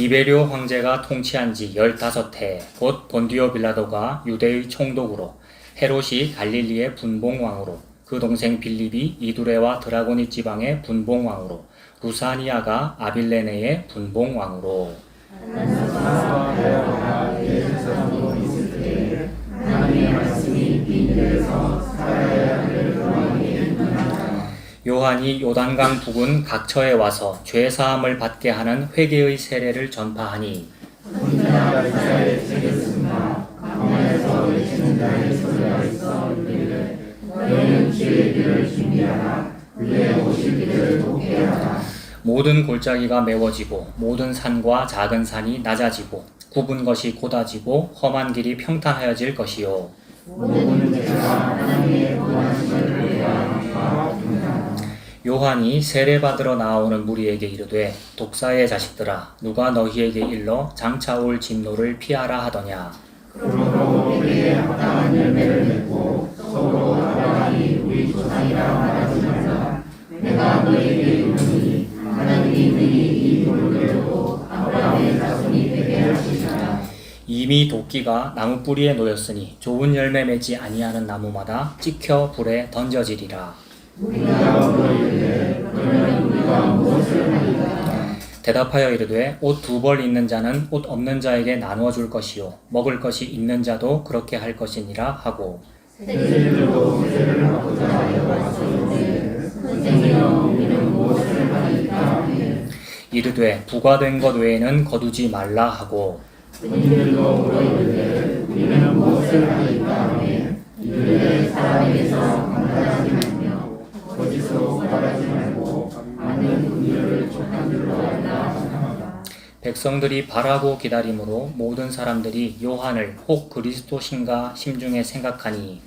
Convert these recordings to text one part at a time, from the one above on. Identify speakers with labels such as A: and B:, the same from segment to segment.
A: 디베리오 황제가 통치한 지 15해, 곧 본디오 빌라도가 유대의 총독으로, 헤롯이 갈릴리의 분봉왕으로, 그 동생 빌립이 이두레와 드라고니 지방의 분봉왕으로, 루사니아가 아빌레네의 분봉왕으로. 요한이 요단강 부근 각처에 와서 죄사함을 받게 하는 회개의 세례를 전파하니 모든 골짜기가 메워지고 모든 산과 작은 산이 낮아지고 굽은 것이 곧아지고 험한 길이 평탄하여질 것이요. 요한이 세례받으러 나오는 무리에게 이르되 독사의 자식들아 누가 너희에게 일러 장차 올 진노를 피하라 하더냐.
B: 그러므로 우리의 합당한 열매를 맺고 서로 합당하니 우리 조상이라 말하지마자 내가 너희에게 이르노니 하나님이 능히 이 돌을 가지고 아브라함의 자손이 되게 하시리라.
A: 이미 도끼가 나무 뿌리에 놓였으니 좋은 열매 맺지 아니하는 나무마다 찍혀 불에 던져지리라.
B: 우리가 물어이르되 그러면 우리가 무엇을 하리까?
A: 대답하여 이르되 옷 2벌 있는 자는 옷 없는 자에게 나누어 줄 것이요 먹을 것이 있는 자도 그렇게 할 것이니라 하고
B: 세리들도 세례를 받고자 하여 왔었는데 선생님여 우리는 무엇을 하리까?
A: 이르되 부과된 것 외에는 거두지 말라 하고
B: 그들도 물어이르되 우리는 무엇을 하리까? 이르되 사람에게서 강탈하지 말며 거짓으로 말하지 말고 많은 긍휼을 족한 줄로 알라.
A: 백성들이 바라고 기다림으로 모든 사람들이 요한을 혹 그리스도신가 심중에 생각하니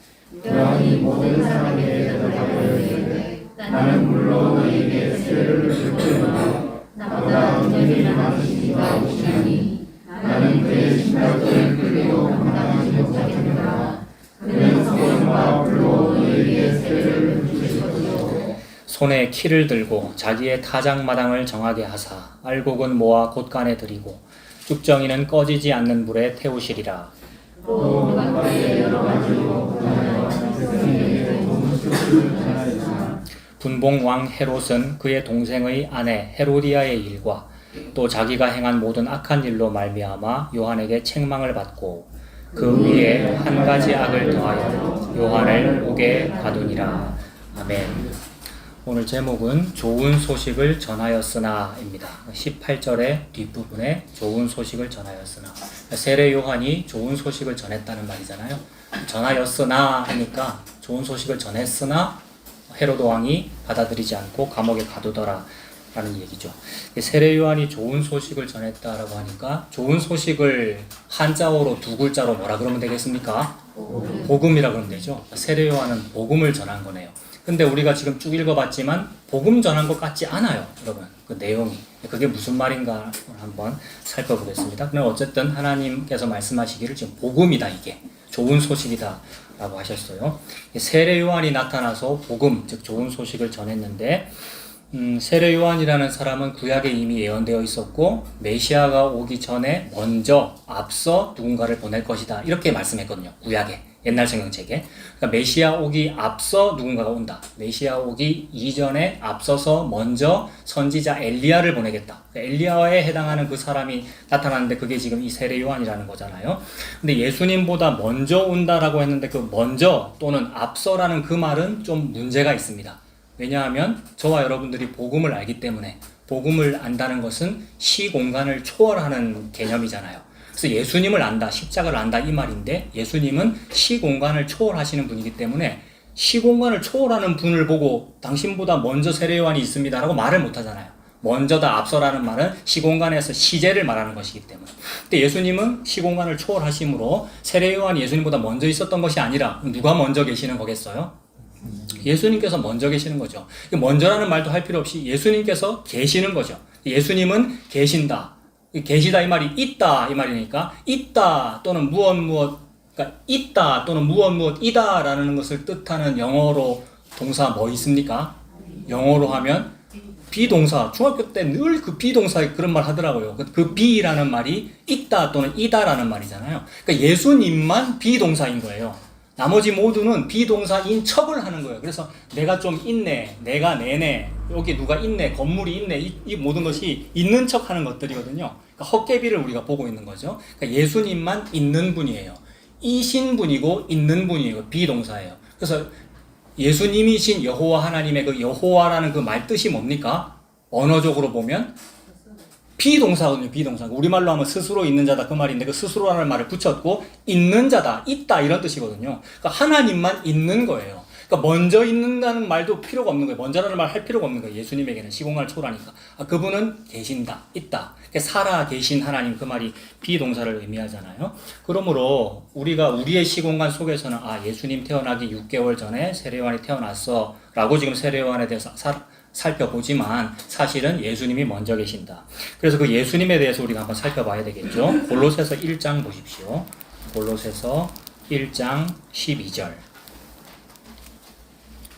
B: 요한이 모든 사람에게 대답하여 이르되 나는 물론 너희에게 세례를 줬으나 나보다 은혜를 많으신 이가 오시나니 나는 그의 신발들을 끌기도 감당하지 못하겠노라. 그는 성령과 불로 너희에게 세례를 주실 것이요
A: 손에 키를 들고 자기의 타작마당을 정하게 하사 알곡은 모아 곳간에 들이고 쭉정이는 꺼지지 않는 불에 태우시리라.
B: 또 만가에 여러 가지로 권하여 백성에게 좋은 소식을 전하였으나
A: 분봉왕 헤롯은 그의 동생의 아내 헤로디아의 일과 또 자기가 행한 모든 악한 일로 말미암아 요한에게 책망을 받고 그 위에 한 가지 악을 더하여 요한을 옥에 가두니라. 아멘. 오늘 제목은 좋은 소식을 전하였으나입니다. 18절의 뒷부분에 좋은 소식을 전하였으나 세례 요한이 좋은 소식을 전했다는 말이잖아요. 전하였으나 하니까 좋은 소식을 전했으나 헤로드 왕이 받아들이지 않고 감옥에 가두더라 라는 얘기죠. 세례 요한이 좋은 소식을 전했다라고 하니까 좋은 소식을 한자어로 2글자로 뭐라 그러면 되겠습니까? 복음이라 그러면 되죠. 세례 요한은 복음을 전한 거네요. 근데 우리가 지금 쭉 읽어봤지만 복음 전한 것 같지 않아요, 여러분. 그 내용이. 그게 무슨 말인가 한번 살펴보겠습니다. 그럼 어쨌든 하나님께서 말씀하시기를 지금 복음이다, 이게. 좋은 소식이다 라고 하셨어요. 세례 요한이 나타나서 복음, 즉 좋은 소식을 전했는데 세례 요한이라는 사람은 구약에 이미 예언되어 있었고 메시아가 오기 전에 먼저 앞서 누군가를 보낼 것이다 이렇게 말씀했거든요. 구약에 옛날 성경책에. 그러니까 메시아 오기 앞서 누군가가 온다. 메시아 오기 이전에 앞서서 먼저 선지자 엘리야를 보내겠다. 엘리야에 해당하는 그 사람이 나타났는데 그게 지금 이 세례 요한이라는 거잖아요. 근데 예수님보다 먼저 온다라고 했는데 그 먼저 또는 앞서라는 그 말은 좀 문제가 있습니다. 왜냐하면 저와 여러분들이 복음을 알기 때문에 복음을 안다는 것은 시공간을 초월하는 개념이잖아요. 그래서 예수님을 안다, 십자가를 안다 이 말인데 예수님은 시공간을 초월하시는 분이기 때문에 시공간을 초월하는 분을 보고 당신보다 먼저 세례 요한이 있습니다 라고 말을 못하잖아요. 먼저다 앞서라는 말은 시공간에서 시제를 말하는 것이기 때문에. 근데 예수님은 시공간을 초월하심으로 세례 요한이 예수님보다 먼저 있었던 것이 아니라 누가 먼저 계시는 거겠어요? 예수님께서 먼저 계시는 거죠. 먼저라는 말도 할 필요 없이 예수님께서 계시는 거죠. 예수님은 계신다. 계시다 이 말이 있다 이 말이니까 있다 또는 무엇 그러니까 있다 또는 무엇이다 라는 것을 뜻하는 영어로 동사 뭐 있습니까? 영어로 하면 비동사. 중학교 때 늘 그 비동사에 그런 말 하더라고요. 그 비라는 말이 있다 또는 이다라는 말이잖아요. 그러니까 예수님만 비동사인 거예요. 나머지 모두는 비동사인 척을 하는 거예요. 그래서 내가 좀 있네, 내가 내네, 여기 누가 있네, 건물이 있네, 이 모든 것이 있는 척 하는 것들이거든요. 그러니까 헛개비를 우리가 보고 있는 거죠. 그러니까 예수님만 있는 분이에요. 이신 분이고 있는 분이에요. 비동사예요. 그래서 예수님이신 여호와 하나님의 그 여호와라는 그 말 뜻이 뭡니까? 언어적으로 보면 비동사거든요. 비동사. 우리말로 하면 스스로 있는 자다 그 말인데 그 스스로라는 말을 붙였고 있는 자다, 있다 이런 뜻이거든요. 그러니까 하나님만 있는 거예요. 그러니까 먼저 있는다는 말도 필요가 없는 거예요. 먼저라는 말 할 필요가 없는 거예요. 예수님에게는 시공간 초라니까. 그분은 계신다, 있다. 살아 계신 하나님 그 말이 비동사를 의미하잖아요. 그러므로 우리가 우리의 시공간 속에서는 예수님 태어나기 6개월 전에 세례요한이 태어났어 라고 지금 세례요한에 대해서 살펴보지만 사실은 예수님이 먼저 계신다. 그래서 그 예수님에 대해서 우리가 한번 살펴봐야 되겠죠. 골로새서 1장 보십시오. 골로새서 1장 12절.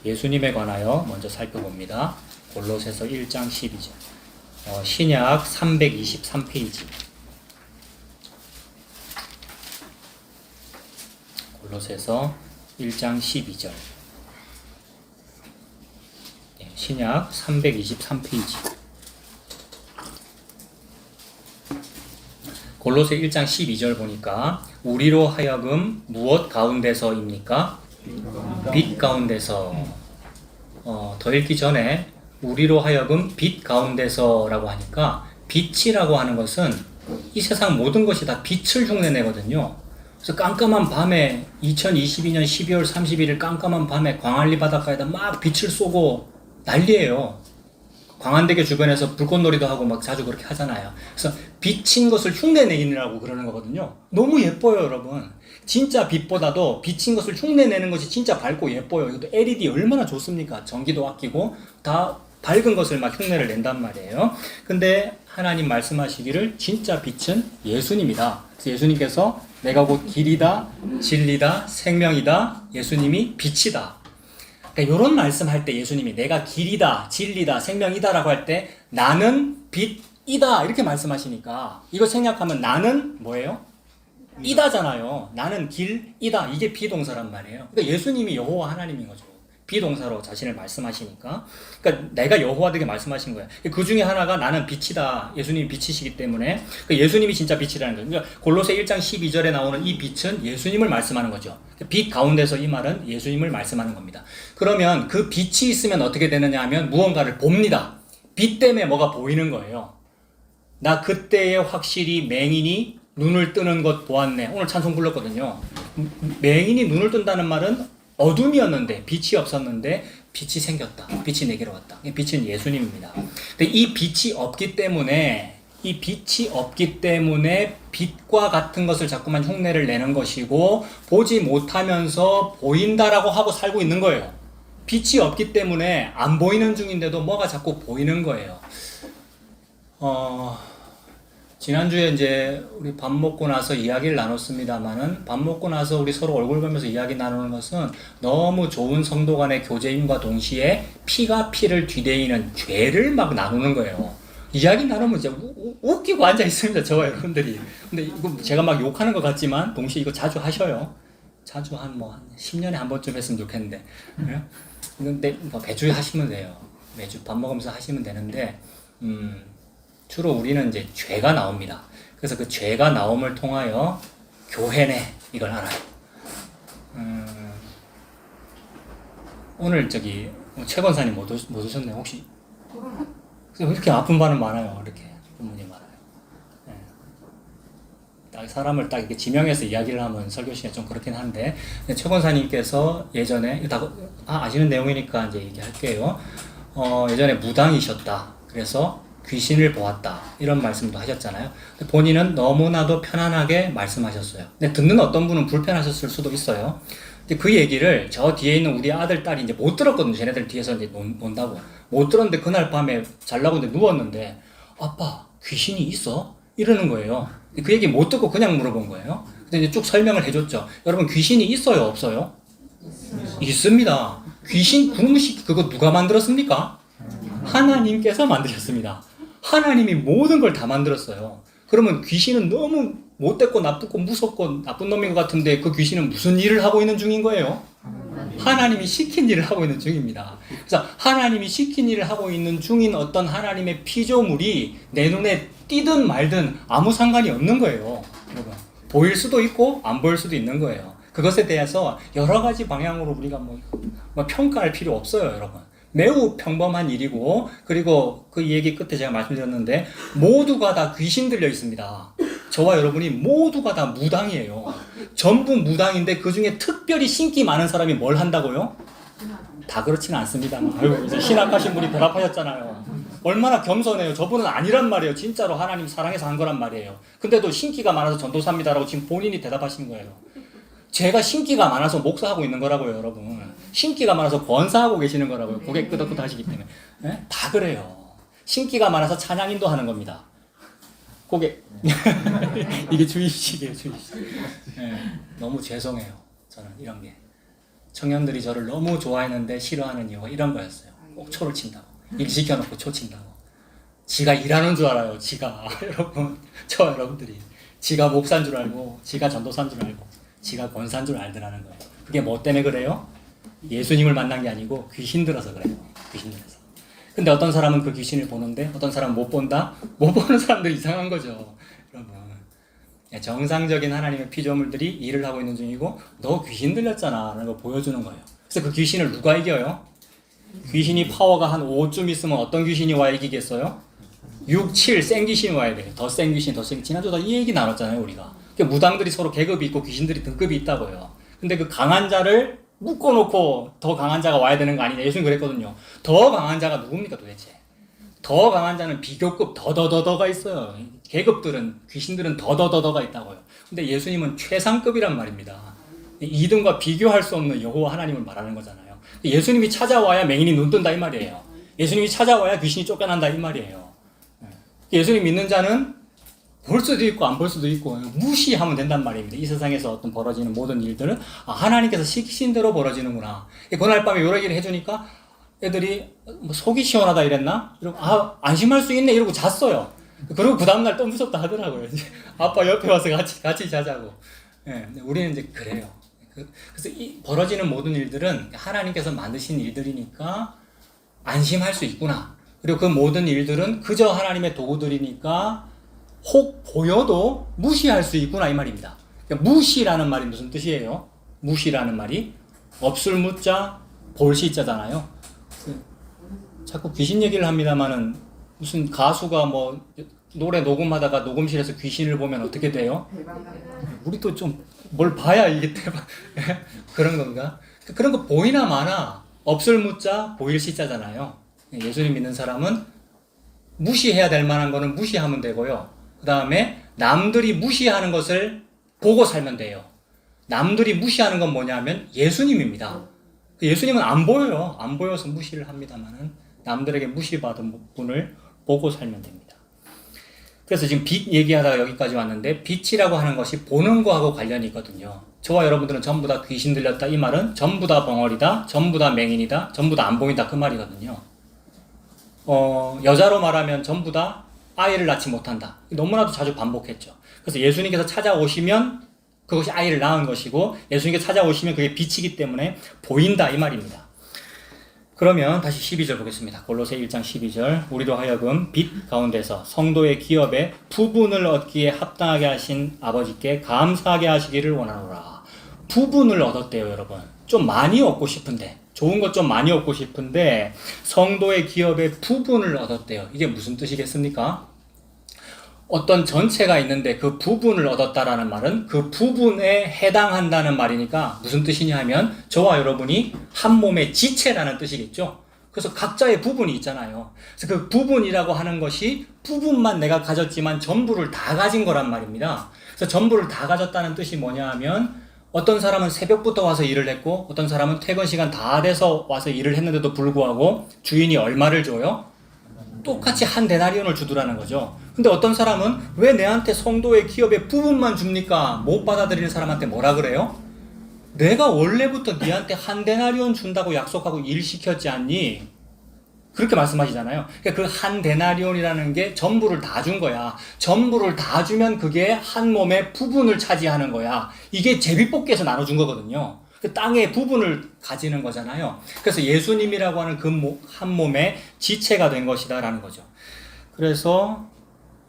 A: 예수님에 관하여 먼저 살펴봅니다. 골로새서 1장 12절. 신약 323페이지. 골로새서 1장 12절. 신약 323페이지. 골로새 1장 12절 보니까 우리로 하여금 무엇 가운데서입니까? 빛 가운데서. 더 읽기 전에 우리로 하여금 빛 가운데서라고 하니까 빛이라고 하는 것은 이 세상 모든 것이 다 빛을 흉내내거든요. 그래서 깜깜한 밤에 2022년 12월 31일 깜깜한 밤에 광안리 바닷가에다 막 빛을 쏘고 난리예요. 광안대교 주변에서 불꽃놀이도 하고 막 자주 그렇게 하잖아요. 그래서 비친 것을 흉내내기라고 그러는 거거든요. 너무 예뻐요, 여러분. 진짜 빛보다도 비친 것을 흉내내는 것이 진짜 밝고 예뻐요. 이것도 LED 얼마나 좋습니까? 전기도 아끼고 다 밝은 것을 막 흉내를 낸단 말이에요. 근데 하나님 말씀하시기를 진짜 빛은 예수님이다. 그래서 예수님께서 내가 곧 길이다, 진리다, 생명이다. 예수님이 빛이다. 그러니까 이런 말씀할 때 예수님이 내가 길이다, 진리다, 생명이다라고 할 때 나는 빛이다 이렇게 말씀하시니까 이거 생략하면 나는 뭐예요? 이다잖아요. 나는 길이다. 이게 비동사란 말이에요. 그러니까 예수님이 여호와 하나님인 거죠. 비동사로 자신을 말씀하시니까. 그러니까 내가 여호와에게 말씀하신 거예요. 그 중에 하나가 나는 빛이다. 예수님이 빛이시기 때문에 그러니까 예수님이 진짜 빛이라는 거예요. 그러니까 골로새 1장 12절에 나오는 이 빛은 예수님을 말씀하는 거죠. 빛 가운데서 이 말은 예수님을 말씀하는 겁니다. 그러면 그 빛이 있으면 어떻게 되느냐 하면 무언가를 봅니다. 빛 때문에 뭐가 보이는 거예요. 나 그때에 확실히 맹인이 눈을 뜨는 것 보았네. 오늘 찬송 불렀거든요. 맹인이 눈을 뜬다는 말은 어둠이었는데 빛이 없었는데 빛이 생겼다. 빛이 내게로 왔다. 빛은 예수님입니다. 근데 이 빛이 없기 때문에 빛과 같은 것을 자꾸만 흉내를 내는 것이고 보지 못하면서 보인다라고 하고 살고 있는 거예요. 빛이 없기 때문에 안 보이는 중인데도 뭐가 자꾸 보이는 거예요. 지난주에 이제 우리 밥 먹고 나서 이야기를 나눴습니다만은 밥 먹고 나서 우리 서로 얼굴 보면서 이야기 나누는 것은 너무 좋은 성도 간의 교제임과 동시에 피가 피를 뒤대이는 죄를 막 나누는 거예요. 이야기 나누면 이제 웃기고 앉아 있습니다. 저와 여러분들이. 근데 이거 제가 막 욕하는 것 같지만 동시에 이거 자주 하셔요. 자주 한 10년에 한 번쯤 했으면 좋겠는데. 근데 매주 하시면 돼요. 매주 밥 먹으면서 하시면 되는데, 주로 우리는 이제 죄가 나옵니다. 그래서 그 죄가 나옴을 통하여 교회네 이걸 알아요. 오늘 최 권사님 못 오셨네요. 혹시 이렇게 아픈 반은 많아요. 이렇게 부모님 많아요. 네. 딱 사람을 딱 이렇게 지명해서 이야기를 하면 설교 시간이 좀 그렇긴 한데 최 권사님께서 예전에 아시는 내용이니까 이제 얘기할게요. 예전에 무당이셨다. 그래서 귀신을 보았다. 이런 말씀도 하셨잖아요. 본인은 너무나도 편안하게 말씀하셨어요. 근데 듣는 어떤 분은 불편하셨을 수도 있어요. 근데 그 얘기를 저 뒤에 있는 우리 아들, 딸이 이제 못 들었거든요. 쟤네들 뒤에서 이제 논다고. 못 들었는데 그날 밤에 자려고 누웠는데, 아빠, 귀신이 있어? 이러는 거예요. 그 얘기 못 듣고 그냥 물어본 거예요. 근데 이제 쭉 설명을 해줬죠. 여러분, 귀신이 있어요? 없어요? 있습니다. 귀신 그거 누가 만들었습니까? 하나님께서 만드셨습니다. 하나님이 모든 걸 다 만들었어요. 그러면 귀신은 너무 못됐고 나쁘고 무섭고 나쁜 놈인 것 같은데 그 귀신은 무슨 일을 하고 있는 중인 거예요? 하나님이 시킨 일을 하고 있는 중입니다. 그래서 하나님이 시킨 일을 하고 있는 중인 어떤 하나님의 피조물이 내 눈에 띄든 말든 아무 상관이 없는 거예요. 여러분. 보일 수도 있고 안 보일 수도 있는 거예요. 그것에 대해서 여러 가지 방향으로 우리가 뭐 평가할 필요 없어요, 여러분. 매우 평범한 일이고, 그리고 그 얘기 끝에 제가 말씀드렸는데 모두가 다 귀신 들려 있습니다. 저와 여러분이 모두가 다 무당이에요. 전부 무당인데 그 중에 특별히 신기 많은 사람이 뭘 한다고요? 다 그렇지는 않습니다만. 아유, 이제 신학하신 분이 대답하셨잖아요. 얼마나 겸손해요. 저분은 아니란 말이에요. 진짜로 하나님 사랑해서 한 거란 말이에요. 근데도 신기가 많아서 전도사입니다라고 지금 본인이 대답하시는 거예요. 제가 신기가 많아서 목사하고 있는 거라고요, 여러분. 신기가 많아서 권사하고 계시는 거라고요. 고개 끄덕끄덕 하시기 때문에. 네? 다 그래요. 신기가 많아서 찬양인도 하는 겁니다. 고개. 이게 주입식이에요, 주입식. 네, 너무 죄송해요. 저는 이런 게. 청년들이 저를 너무 좋아했는데 싫어하는 이유가 이런 거였어요. 꼭 초를 친다고. 일 시켜놓고 초 친다고. 지가 일하는 줄 알아요, 지가. 여러분, 저 여러분들이. 지가 목사인 줄 알고, 지가 전도사인 줄 알고, 지가 권사인 줄 알더라는 거예요. 그게 뭐 때문에 그래요? 예수님을 만난 게 아니고 귀신 들어서 그래요. 귀신 들어서. 근데 어떤 사람은 그 귀신을 보는데 어떤 사람은 못 본다? 못 보는 사람들이 이상한 거죠. 여러분. 정상적인 하나님의 피조물들이 일을 하고 있는 중이고 너 귀신 들렸잖아 라는 걸 보여주는 거예요. 그래서 그 귀신을 누가 이겨요? 귀신이 파워가 한 5쯤 있으면 어떤 귀신이 와야 이기겠어요? 6, 7 센 귀신이 와야 돼요. 더 센 귀신, 더 센 귀신. 지난주에 이 얘기 나눴잖아요, 우리가. 무당들이 서로 계급이 있고 귀신들이 등급이 있다고요. 근데 그 강한 자를 묶어놓고 더 강한 자가 와야 되는 거 아니냐. 예수님 그랬거든요. 더 강한 자가 누굽니까 도대체? 더 강한 자는 비교급 더더더더가 있어요. 계급들은, 귀신들은 더더더더가 있다고요. 근데 예수님은 최상급이란 말입니다. 2등과 비교할 수 없는 여호와 하나님을 말하는 거잖아요. 예수님이 찾아와야 맹인이 눈 뜬다 이 말이에요. 예수님이 찾아와야 귀신이 쫓겨난다 이 말이에요. 예수님 믿는 자는 볼 수도 있고 안 볼 수도 있고 무시하면 된단 말입니다. 이 세상에서 어떤 벌어지는 모든 일들은 하나님께서 시키신 대로 벌어지는구나. 그날 밤에 여러 얘기를 해주니까 애들이 뭐 속이 시원하다 이랬나? 이러고 안심할 수 있네 이러고 잤어요. 그리고 그 다음날 또 무섭다 하더라고요. 아빠 옆에 와서 같이 자자고. 네, 우리는 이제 그래요. 그래서 이 벌어지는 모든 일들은 하나님께서 만드신 일들이니까 안심할 수 있구나. 그리고 그 모든 일들은 그저 하나님의 도구들이니까 혹 보여도 무시할 수 있구나 이 말입니다. 그러니까 무시라는 말이 무슨 뜻이에요? 무시라는 말이 없을 무자 볼 시자잖아요. 자꾸 귀신 얘기를 합니다만은 무슨 가수가 뭐 노래 녹음하다가 녹음실에서 귀신을 보면 어떻게 돼요? 우리도 좀 뭘 봐야 이게 대박 그런 건가? 그런 거 보이나 마나 없을 무자 보일 시자잖아요. 예수님 믿는 사람은 무시해야 될 만한 거는 무시하면 되고요. 그 다음에 남들이 무시하는 것을 보고 살면 돼요. 남들이 무시하는 건 뭐냐면 예수님입니다. 예수님은 안 보여요. 안 보여서 무시를 합니다만은 남들에게 무시받은 분을 보고 살면 됩니다. 그래서 지금 빛 얘기하다가 여기까지 왔는데 빛이라고 하는 것이 보는 거하고 관련이 있거든요. 저와 여러분들은 전부 다 귀신 들렸다 이 말은 전부 다 벙어리다, 전부 다 맹인이다, 전부 다 안 보인다 그 말이거든요. 여자로 말하면 전부 다 아이를 낳지 못한다. 너무나도 자주 반복했죠. 그래서 예수님께서 찾아오시면 그것이 아이를 낳은 것이고 예수님께서 찾아오시면 그게 빛이기 때문에 보인다 이 말입니다. 그러면 다시 12절 보겠습니다. 골로새 1장 12절 우리로 하여금 빛 가운데서 성도의 기업에 부분을 얻기에 합당하게 하신 아버지께 감사하게 하시기를 원하노라. 부분을 얻었대요 여러분. 좀 많이 얻고 싶은데 좋은 것 좀 많이 얻고 싶은데 성도의 기업에 부분을 얻었대요. 이게 무슨 뜻이겠습니까? 어떤 전체가 있는데 그 부분을 얻었다라는 말은 그 부분에 해당한다는 말이니까 무슨 뜻이냐 하면 저와 여러분이 한 몸의 지체라는 뜻이겠죠. 그래서 각자의 부분이 있잖아요. 그래서 그 부분이라고 하는 것이 부분만 내가 가졌지만 전부를 다 가진 거란 말입니다. 그래서 전부를 다 가졌다는 뜻이 뭐냐 하면 어떤 사람은 새벽부터 와서 일을 했고 어떤 사람은 퇴근 시간 다 돼서 와서 일을 했는데도 불구하고 주인이 얼마를 줘요? 똑같이 한 데나리온을 주더라는 거죠. 근데 어떤 사람은 왜 내한테 성도의 기업의 부분만 줍니까? 못 받아들이는 사람한테 뭐라 그래요? 내가 원래부터 니한테 한 데나리온 준다고 약속하고 일 시켰지 않니? 그렇게 말씀하시잖아요. 그러니까 그 한 데나리온이라는 게 전부를 다 준 거야. 전부를 다 주면 그게 한 몸의 부분을 차지하는 거야. 이게 제비뽑기에서 나눠준 거거든요. 그 땅의 부분을 가지는 거잖아요. 그래서 예수님이라고 하는 그 한 몸의 지체가 된 것이다라는 거죠. 그래서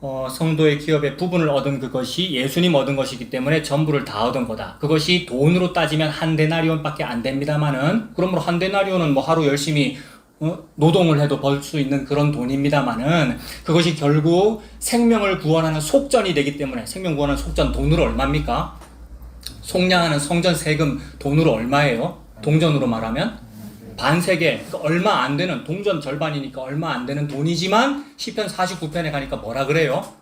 A: 성도의 기업의 부분을 얻은 그것이 예수님 얻은 것이기 때문에 전부를 다 얻은 거다. 그것이 돈으로 따지면 한 데나리온밖에 안 됩니다만은, 그러므로 한 데나리온은 뭐 하루 열심히 노동을 해도 벌 수 있는 그런 돈입니다만은, 그것이 결국 생명을 구원하는 속전이 되기 때문에, 생명 구원하는 속전 돈으로 얼마입니까? 속량하는 성전 세금 돈으로 얼마예요? 동전으로 말하면 반세계, 그러니까 얼마 안 되는, 동전 절반이니까 얼마 안 되는 돈이지만 시편 49편에 가니까 뭐라 그래요?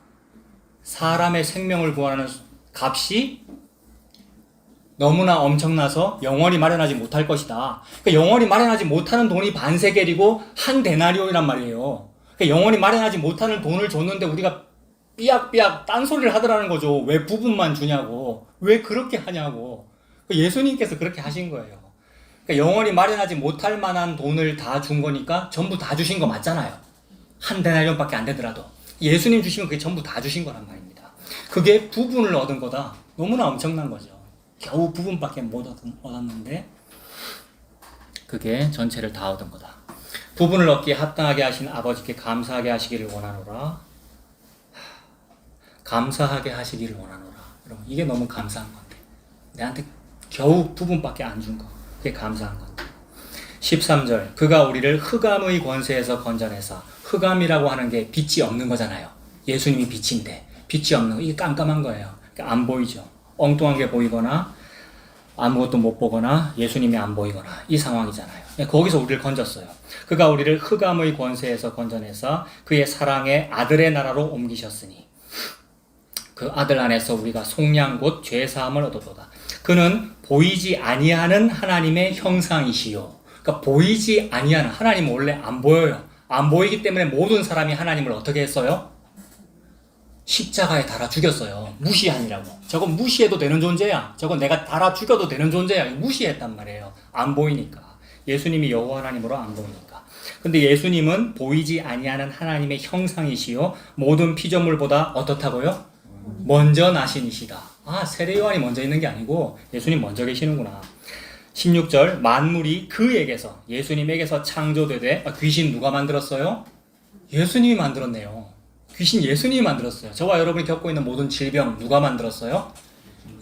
A: 사람의 생명을 구하는 값이 너무나 엄청나서 영원히 마련하지 못할 것이다. 그러니까 영원히 마련하지 못하는 돈이 반세겔이고 한 데나리온이란 말이에요. 그러니까 영원히 마련하지 못하는 돈을 줬는데 우리가 삐약삐약 딴소리를 하더라는 거죠. 왜 부분만 주냐고. 왜 그렇게 하냐고. 예수님께서 그렇게 하신 거예요. 그러니까 영원히 마련하지 못할 만한 돈을 다 준 거니까 전부 다 주신 거 맞잖아요. 한 데나리온밖에 안 되더라도. 예수님 주시면 그게 전부 다 주신 거란 말입니다. 그게 부분을 얻은 거다. 너무나 엄청난 거죠. 겨우 부분밖에 못 얻었는데 그게 전체를 다 얻은 거다. 부분을 얻기에 합당하게 하신 아버지께 감사하게 하시기를 원하노라. 감사하게 하시기를 원하노라. 여러분, 이게 너무 감사한 건데, 내한테 겨우 부분밖에 안 준 거, 그게 감사한 건데. 13절, 그가 우리를 흑암의 권세에서 건져내사. 흑암이라고 하는 게 빛이 없는 거잖아요. 예수님이 빛인데 빛이 없는 거, 이게 깜깜한 거예요. 그러니까 안 보이죠. 엉뚱한 게 보이거나 아무것도 못 보거나 예수님이 안 보이거나 이 상황이잖아요. 거기서 우리를 건졌어요. 그가 우리를 흑암의 권세에서 건져내사 그의 사랑의 아들의 나라로 옮기셨으니 그 아들 안에서 우리가 속량 곧 죄사함을 얻어도다. 그는 보이지 아니하는 하나님의 형상이시요. 그러니까 보이지 아니하는, 하나님은 원래 안 보여요. 안 보이기 때문에 모든 사람이 하나님을 어떻게 했어요? 십자가에 달아 죽였어요. 무시하니라고. 저건 무시해도 되는 존재야. 저건 내가 달아 죽여도 되는 존재야. 무시했단 말이에요. 안 보이니까. 예수님이 여호와 하나님으로 안 보이니까. 근데 예수님은 보이지 아니하는 하나님의 형상이시요 모든 피조물보다 어떻다고요? 먼저 나신이시다. 세례 요한이 먼저 있는 게 아니고 예수님 먼저 계시는구나. 16절, 만물이 그에게서, 예수님에게서 창조되되, 귀신 누가 만들었어요? 예수님이 만들었네요. 귀신 예수님이 만들었어요. 저와 여러분이 겪고 있는 모든 질병 누가 만들었어요?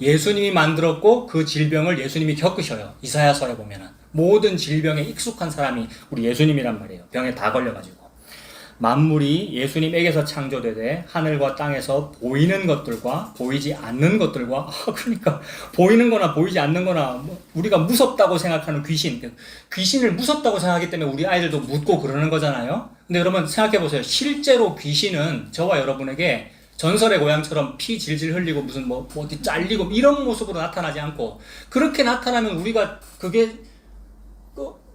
A: 예수님이 만들었고 그 질병을 예수님이 겪으셔요. 이사야서에 보면은 모든 질병에 익숙한 사람이 우리 예수님이란 말이에요. 병에 다 걸려가지고. 만물이 예수님에게서 창조되되 하늘과 땅에서 보이는 것들과 보이지 않는 것들과, 그러니까 보이는 거나 보이지 않는 거나 우리가 무섭다고 생각하는 귀신을 무섭다고 생각하기 때문에 우리 아이들도 묻고 그러는 거잖아요. 근데 여러분 생각해 보세요. 실제로 귀신은 저와 여러분에게 전설의 고향처럼 피 질질 흘리고 무슨 어디 잘리고 이런 모습으로 나타나지 않고, 그렇게 나타나면 우리가 그게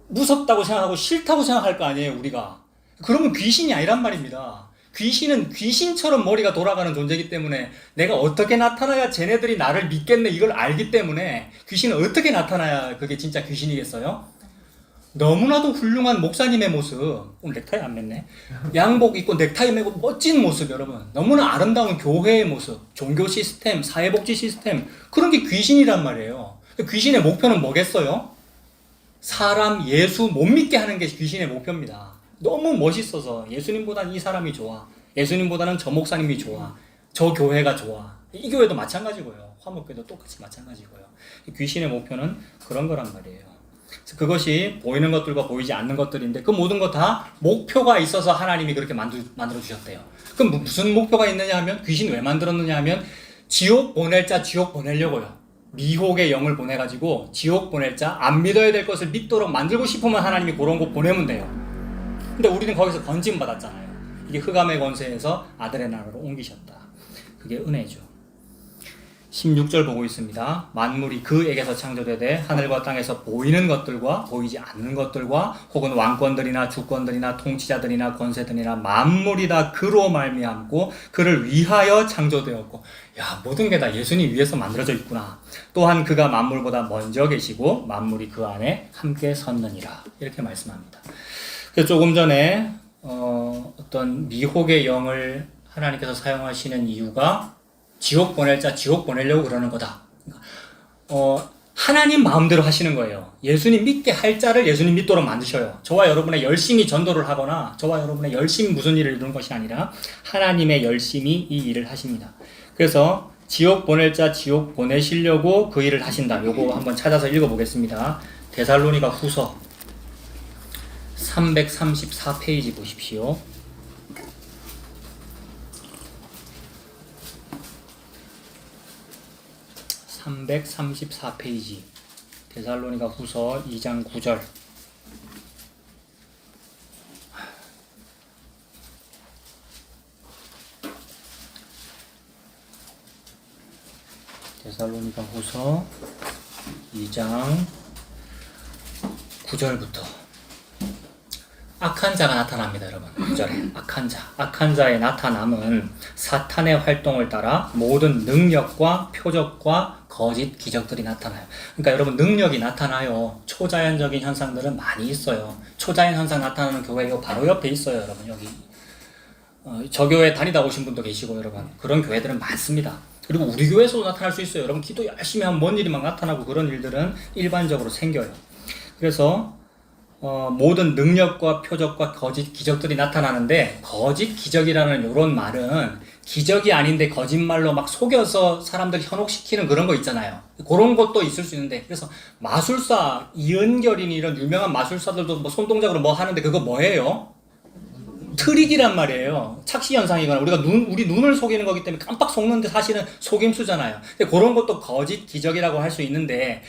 A: 무섭다고 생각하고 싫다고 생각할 거 아니에요, 우리가. 그러면 귀신이 아니란 말입니다. 귀신은 귀신처럼 머리가 돌아가는 존재이기 때문에 내가 어떻게 나타나야 쟤네들이 나를 믿겠네 이걸 알기 때문에 귀신은 어떻게 나타나야 그게 진짜 귀신이겠어요? 너무나도 훌륭한 목사님의 모습, 오늘 넥타이 안 맸네. 양복 입고 넥타이 매고 멋진 모습, 여러분. 너무나 아름다운 교회의 모습, 종교 시스템, 사회복지 시스템, 그런 게 귀신이란 말이에요. 귀신의 목표는 뭐겠어요? 사람, 예수 못 믿게 하는 게 귀신의 목표입니다. 너무 멋있어서 예수님보다는 이 사람이 좋아, 예수님보다는 저 목사님이 좋아, 저 교회가 좋아. 이 교회도 마찬가지고요. 화목교회도 똑같이 마찬가지고요. 귀신의 목표는 그런 거란 말이에요. 그것이 보이는 것들과 보이지 않는 것들인데 그 모든 것 다 목표가 있어서 하나님이 그렇게 만들어 주셨대요. 그럼 무슨 목표가 있느냐 하면, 귀신 왜 만들었느냐 하면 지옥 보낼 자 지옥 보내려고요. 미혹의 영을 보내가지고 지옥 보낼 자, 안 믿어야 될 것을 믿도록 만들고 싶으면 하나님이 그런 거 보내면 돼요. 근데 우리는 거기서 건짐 받았잖아요. 이게 흑암의 권세에서 아들의 나라로 옮기셨다. 그게 은혜죠. 16절 보고 있습니다. 만물이 그에게서 창조되되 하늘과 땅에서 보이는 것들과 보이지 않는 것들과 혹은 왕권들이나 주권들이나 통치자들이나 권세들이나 만물이 다 그로 말미암고 그를 위하여 창조되었고, 모든 게 다 예수님 위해서 만들어져 있구나. 또한 그가 만물보다 먼저 계시고 만물이 그 안에 함께 섰느니라. 이렇게 말씀합니다. 그래서 조금 전에 어떤 미혹의 영을 하나님께서 사용하시는 이유가 지옥 보낼 자 지옥 보내려고 그러는 거다. 하나님 마음대로 하시는 거예요. 예수님 믿게 할 자를 예수님 믿도록 만드셔요. 저와 여러분의 열심히 전도를 하거나 저와 여러분의 열심히 무슨 일을 이루는 것이 아니라 하나님의 열심히 이 일을 하십니다. 그래서 지옥 보낼 자 지옥 보내시려고 그 일을 하신다. 요거 한번 찾아서 읽어보겠습니다. 데살로니가 후서 334페이지 보십시오. 334페이지 데살로니가 후서 2장 9절. 데살로니가 후서 2장 9절부터 악한 자가 나타납니다, 여러분. 9절에 악한 자의 나타남은 사탄의 활동을 따라 모든 능력과 표적과 거짓 기적들이 나타나요. 그러니까 여러분, 능력이 나타나요. 초자연적인 현상들은 많이 있어요. 초자연 현상 나타나는 교회가 바로 옆에 있어요, 여러분. 여기 저 교회 다니다 오신 분도 계시고, 여러분, 그런 교회들은 많습니다. 그리고 우리 교회에서도 나타날 수 있어요. 여러분, 기도 열심히 하면 뭔 일이 막 나타나고 그런 일들은 일반적으로 생겨요. 그래서 모든 능력과 표적과 거짓 기적들이 나타나는데, 거짓 기적이라는 이런 말은 기적이 아닌데 거짓말로 막 속여서 사람들 현혹시키는 그런 거 있잖아요. 그런 것도 있을 수 있는데, 그래서 마술사 이은결이니 이런 유명한 마술사들도 뭐 손동작으로 뭐 하는데 그거 뭐예요? 트릭이란 말이에요. 착시 현상이거나 우리 눈을 속이는 거기 때문에 깜빡 속는데 사실은 속임수잖아요. 근데 그런 것도 거짓 기적이라고 할 수 있는데,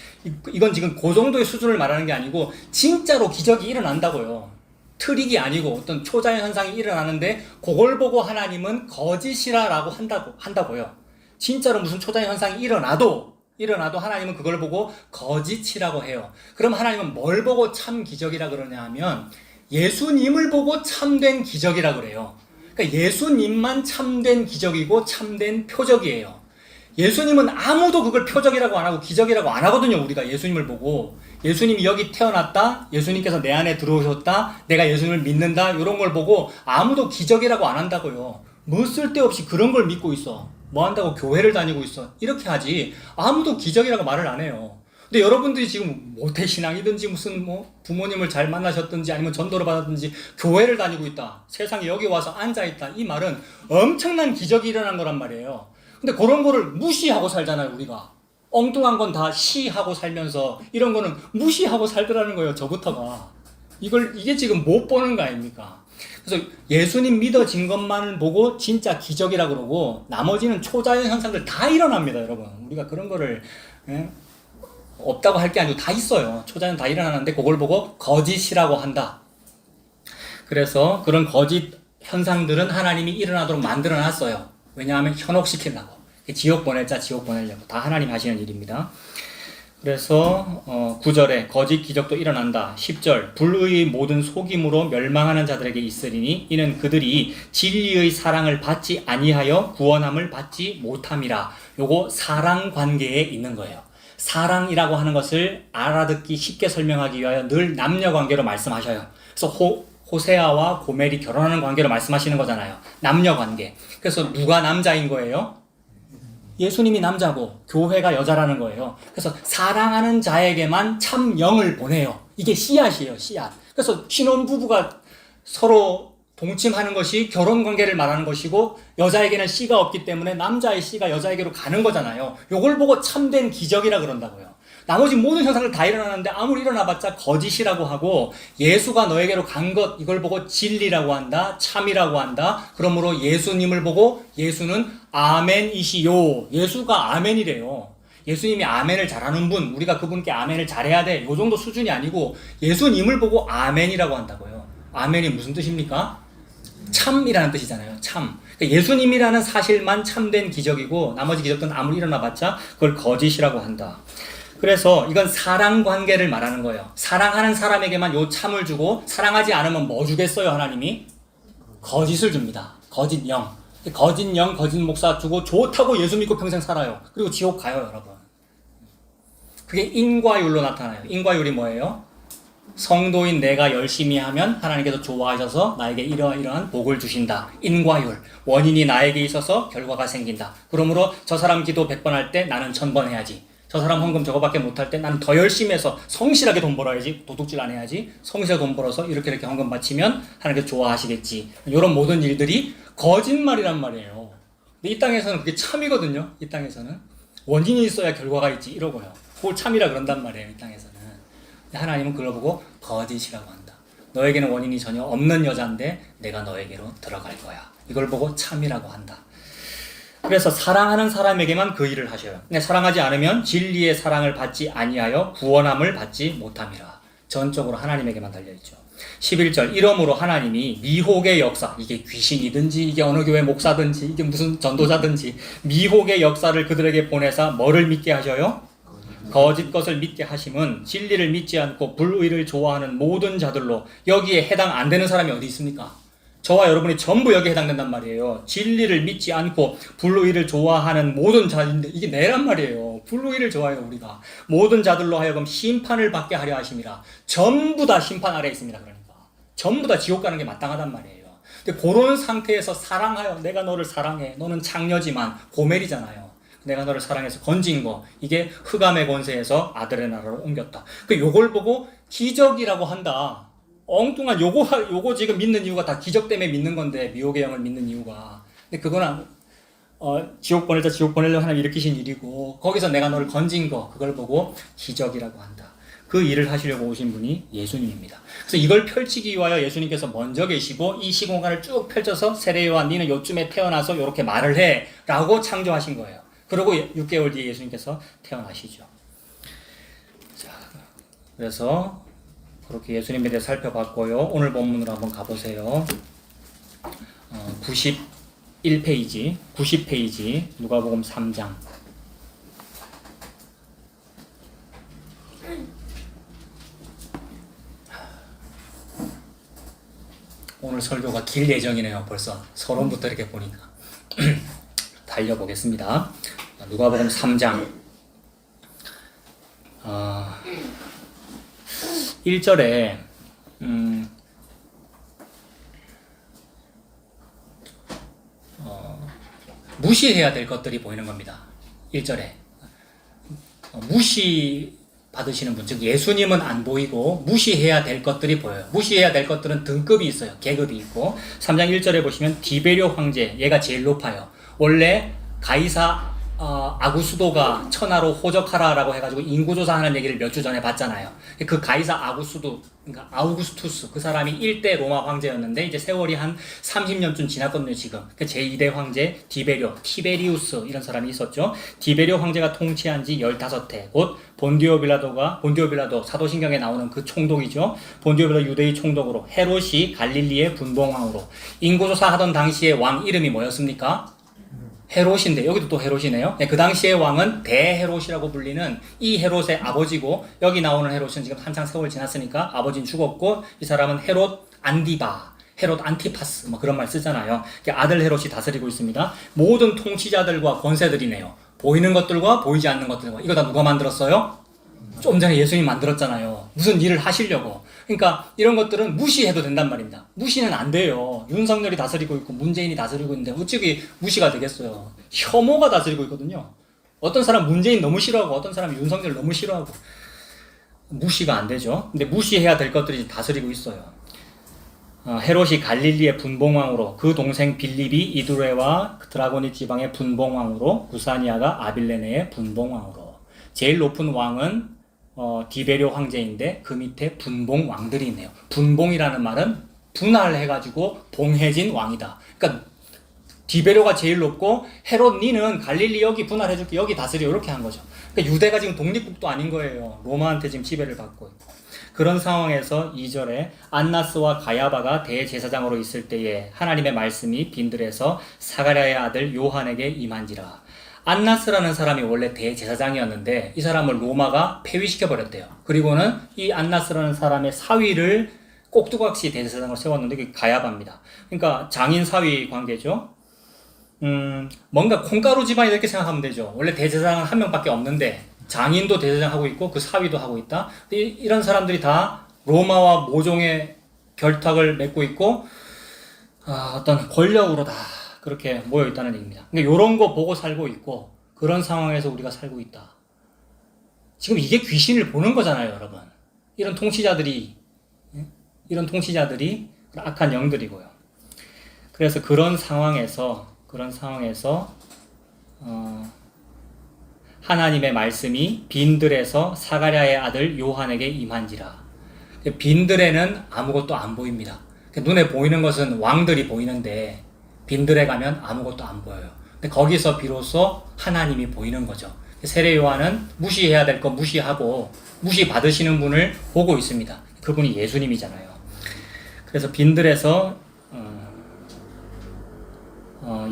A: 이건 지금 그 정도의 수준을 말하는 게 아니고 진짜로 기적이 일어난다고요. 트릭이 아니고 어떤 초자연 현상이 일어나는데 그걸 보고 하나님은 거짓이라고 한다고요. 진짜로 무슨 초자연 현상이 일어나도 하나님은 그걸 보고 거짓이라고 해요. 그럼 하나님은 뭘 보고 참 기적이라 그러냐 하면 예수님을 보고 참된 기적이라 그래요. 그러니까 예수님만 참된 기적이고 참된 표적이에요. 예수님은 아무도 그걸 표적이라고 안 하고 기적이라고 안 하거든요. 우리가 예수님을 보고 예수님이 여기 태어났다, 예수님께서 내 안에 들어오셨다, 내가 예수님을 믿는다, 이런 걸 보고 아무도 기적이라고 안 한다고요. 뭐 쓸데없이 그런 걸 믿고 있어. 뭐 한다고 교회를 다니고 있어. 이렇게 하지 아무도 기적이라고 말을 안 해요. 근데 여러분들이 지금 모태신앙이든지 무슨 뭐 부모님을 잘 만나셨든지 아니면 전도를 받았든지 교회를 다니고 있다, 세상에 여기 와서 앉아있다, 이 말은 엄청난 기적이 일어난 거란 말이에요. 근데 그런 거를 무시하고 살잖아요. 우리가 엉뚱한 건 다 시하고 살면서 이런 거는 무시하고 살더라는 거예요. 저부터가 이게 지금 못 보는 거 아닙니까? 그래서 예수님 믿어진 것만을 보고 진짜 기적이라 그러고 나머지는 초자연 현상들 다 일어납니다. 여러분, 우리가 그런 거를 없다고 할 게 아니고 다 있어요. 초자연 다 일어나는데 그걸 보고 거짓이라고 한다. 그래서 그런 거짓 현상들은 하나님이 일어나도록 만들어 놨어요. 왜냐하면 현혹시키려고. 지옥 보낼 자 지옥 보내려고. 다 하나님 하시는 일입니다. 그래서 9절에 거짓 기적도 일어난다. 10절 불의의 모든 속임으로 멸망하는 자들에게 있으리니 이는 그들이 진리의 사랑을 받지 아니하여 구원함을 받지 못함이라. 요거 사랑 관계에 있는 거예요. 사랑이라고 하는 것을 알아듣기 쉽게 설명하기 위하여 늘 남녀 관계로 말씀하셔요. 그래서 호세아와 고멜이 결혼하는 관계로 말씀하시는 거잖아요. 남녀 관계. 그래서 누가 남자인 거예요? 예수님이 남자고 교회가 여자라는 거예요. 그래서 사랑하는 자에게만 참 영을 보내요. 이게 씨앗이에요, 씨앗. 그래서 신혼부부가 서로 동침하는 것이 결혼 관계를 말하는 것이고, 여자에게는 씨가 없기 때문에 남자의 씨가 여자에게로 가는 거잖아요. 요걸 보고 참된 기적이라 그런다고요. 나머지 모든 현상들 다 일어나는데 아무리 일어나봤자 거짓이라고 하고, 예수가 너에게로 간 것, 이걸 보고 진리라고 한다, 참이라고 한다. 그러므로 예수님을 보고 예수는 아멘이시요. 예수가 아멘이래요. 예수님이 아멘을 잘하는 분, 우리가 그분께 아멘을 잘해야 돼, 요 정도 수준이 아니고 예수님을 보고 아멘이라고 한다고요. 아멘이 무슨 뜻입니까? 참이라는 뜻이잖아요. 참. 그러니까 예수님이라는 사실만 참된 기적이고 나머지 기적들은 아무리 일어나봤자 그걸 거짓이라고 한다. 그래서 이건 사랑 관계를 말하는 거예요. 사랑하는 사람에게만 요 참을 주고, 사랑하지 않으면 뭐 주겠어요? 하나님이 거짓을 줍니다. 거짓 영, 거짓 목사 주고 좋다고 예수 믿고 평생 살아요. 그리고 지옥 가요, 여러분. 그게 인과율로 나타나요. 인과율이 뭐예요? 성도인 내가 열심히 하면 하나님께서 좋아하셔서 나에게 이러이러한 복을 주신다. 인과율. 원인이 나에게 있어서 결과가 생긴다. 그러므로 저 사람 기도 100번 할 때 나는 1000번 해야지. 저 사람 헌금 저거밖에 못할 때 나는 더 열심히 해서 성실하게 돈 벌어야지. 도둑질 안 해야지. 성실하게 돈 벌어서 이렇게 헌금 바치면 하나님께서 좋아하시겠지. 이런 모든 일들이 거짓말이란 말이에요. 근데 이 땅에서는 그게 참이거든요. 이 땅에서는. 원인이 있어야 결과가 있지. 이러고요. 그걸 참이라 그런단 말이에요. 이 땅에서는. 하나님은 그걸 보고 거짓이라고 한다. 너에게는 원인이 전혀 없는 여자인데 내가 너에게로 들어갈 거야. 이걸 보고 참이라고 한다. 그래서 사랑하는 사람에게만 그 일을 하셔요. 근데 사랑하지 않으면 진리의 사랑을 받지 아니하여 구원함을 받지 못함이라. 전적으로 하나님에게만 달려있죠. 11절 이러므로 하나님이 미혹의 역사, 이게 귀신이든지 이게 어느 교회 목사든지 이게 무슨 전도자든지 미혹의 역사를 그들에게 보내사 뭐를 믿게 하셔요? 거짓 것을 믿게 하심은 진리를 믿지 않고 불의를 좋아하는 모든 자들로. 여기에 해당 안 되는 사람이 어디 있습니까? 저와 여러분이 전부 여기에 해당된단 말이에요. 진리를 믿지 않고 불의를 좋아하는 모든 자인데 이게 내란 말이에요. 불의를 좋아해요. 우리가 모든 자들로 하여금 심판을 받게 하려 하심이라. 전부 다 심판 아래에 있습니다. 그러니까 전부 다 지옥 가는 게 마땅하단 말이에요. 근데 그런 상태에서 사랑하여, 내가 너를 사랑해, 너는 창녀지만 고멜이잖아요. 내가 너를 사랑해서 건진 거, 이게 흑암의 권세에서 아들의 나라로 옮겼다. 요걸 보고 기적이라고 한다. 엉뚱한 요거 지금 믿는 이유가 다 기적 때문에 믿는 건데, 미혹의 영을 믿는 이유가. 근데 그거는 지옥 보내려고 하나님 일으키신 일이고, 거기서 내가 너를 건진 거, 그걸 보고 기적이라고 한다. 그 일을 하시려고 오신 분이 예수님입니다. 그래서 이걸 펼치기 위하여 예수님께서 먼저 계시고 이 시공간을 쭉 펼쳐서 세례요한 니는 요쯤에 태어나서 이렇게 말을 해 라고 창조하신 거예요. 그리고 6개월 뒤에 예수님께서 태어나시죠. 자, 그래서 그렇게 예수님에 대해 살펴봤고요. 오늘 본문으로 한번 가보세요. 91페이지, 90페이지, 누가복음 3장. 오늘 설교가 길 예정이네요. 벌써 서론부터 이렇게 보니까. 달려보겠습니다. 누가복음 3장 1절에 무시해야 될 것들이 보이는 겁니다. 1절에 무시 받으시는 분, 즉 예수님은 안 보이고 무시해야 될 것들이 보여요. 무시해야 될 것들은 등급이 있어요. 계급이 있고 3장 1절에 보시면 디베료 황제, 얘가 제일 높아요. 원래 가이사 아구스도가 천하로 호적하라라고 해가지고 인구조사하는 얘기를 몇 주 전에 봤잖아요. 그 가이사 아구스도, 그러니까 아우구스투스, 그 사람이 1대 로마 황제였는데 이제 세월이 한 30년쯤 지났거든요. 지금 그 제2대 황제 디베료, 티베리우스 이런 사람이 있었죠. 디베료 황제가 통치한 지 15해, 곧 본디오 빌라도 사도신경에 나오는 그 총독이죠. 본디오 빌라도 유대의 총독으로, 헤롯이 갈릴리의 분봉왕으로. 인구조사 하던 당시의 왕 이름이 뭐였습니까? 헤롯인데, 여기도 또 헤롯이네요. 그 당시의 왕은 대헤롯이라고 불리는 이 헤롯의 아버지고, 여기 나오는 헤롯은 지금 한창 세월 지났으니까 아버지는 죽었고, 이 사람은 헤롯 안디바, 헤롯 안티파스, 뭐 그런 말 쓰잖아요. 아들 헤롯이 다스리고 있습니다. 모든 통치자들과 권세들이네요. 보이는 것들과 보이지 않는 것들과. 이거 다 누가 만들었어요? 좀 전에 예수님이 만들었잖아요. 무슨 일을 하시려고. 그러니까 이런 것들은 무시해도 된단 말입니다. 무시는 안 돼요. 윤석열이 다스리고 있고 문재인이 다스리고 있는데 어찌 무시가 되겠어요. 혐오가 다스리고 있거든요. 어떤 사람 문재인 너무 싫어하고 어떤 사람이 윤석열 너무 싫어하고. 무시가 안 되죠. 근데 무시해야 될 것들이 다스리고 있어요. 헤롯이 갈릴리의 분봉왕으로, 그 동생 빌립이 이두레와 드라고니 지방의 분봉왕으로, 구사니아가 아빌레네의 분봉왕으로. 제일 높은 왕은 디베료 황제인데 그 밑에 분봉 왕들이 있네요. 분봉이라는 말은 분할해가지고 봉해진 왕이다. 그러니까 디베료가 제일 높고 헤롯 니는 갈릴리 여기 분할해줄게, 여기 다스려, 이렇게 한 거죠. 그러니까 유대가 지금 독립국도 아닌 거예요. 로마한테 지금 지배를 받고 있고. 그런 상황에서 2절에 안나스와 가야바가 대제사장으로 있을 때에 하나님의 말씀이 빈들에서 사가랴의 아들 요한에게 임한지라. 안나스라는 사람이 원래 대제사장이었는데 이 사람을 로마가 폐위시켜버렸대요. 그리고는 이 안나스라는 사람의 사위를 꼭두각시 대제사장으로 세웠는데 그게 가야바입니다. 그러니까 장인 사위 관계죠. 뭔가 콩가루 집안이 이렇게 생각하면 되죠. 원래 대제사장은 한 명밖에 없는데 장인도 대제사장 하고 있고 그 사위도 하고 있다. 근데 이런 사람들이 다 로마와 모종의 결탁을 맺고 있고 어떤 권력으로 다 그렇게 모여 있다는 얘기입니다. 그러니까 이런 거 보고 살고 있고 그런 상황에서 우리가 살고 있다. 지금 이게 귀신을 보는 거잖아요, 여러분. 이런 통치자들이 악한 영들이고요. 그래서 그런 상황에서 하나님의 말씀이 빈들에서 사가랴의 아들 요한에게 임한지라. 빈들에는 아무것도 안 보입니다. 눈에 보이는 것은 왕들이 보이는데 빈들에 가면 아무것도 안 보여요. 근데 거기서 비로소 하나님이 보이는 거죠. 세례 요한은 무시해야 될 거 무시하고 무시 받으시는 분을 보고 있습니다. 그분이 예수님이잖아요. 그래서 빈들에서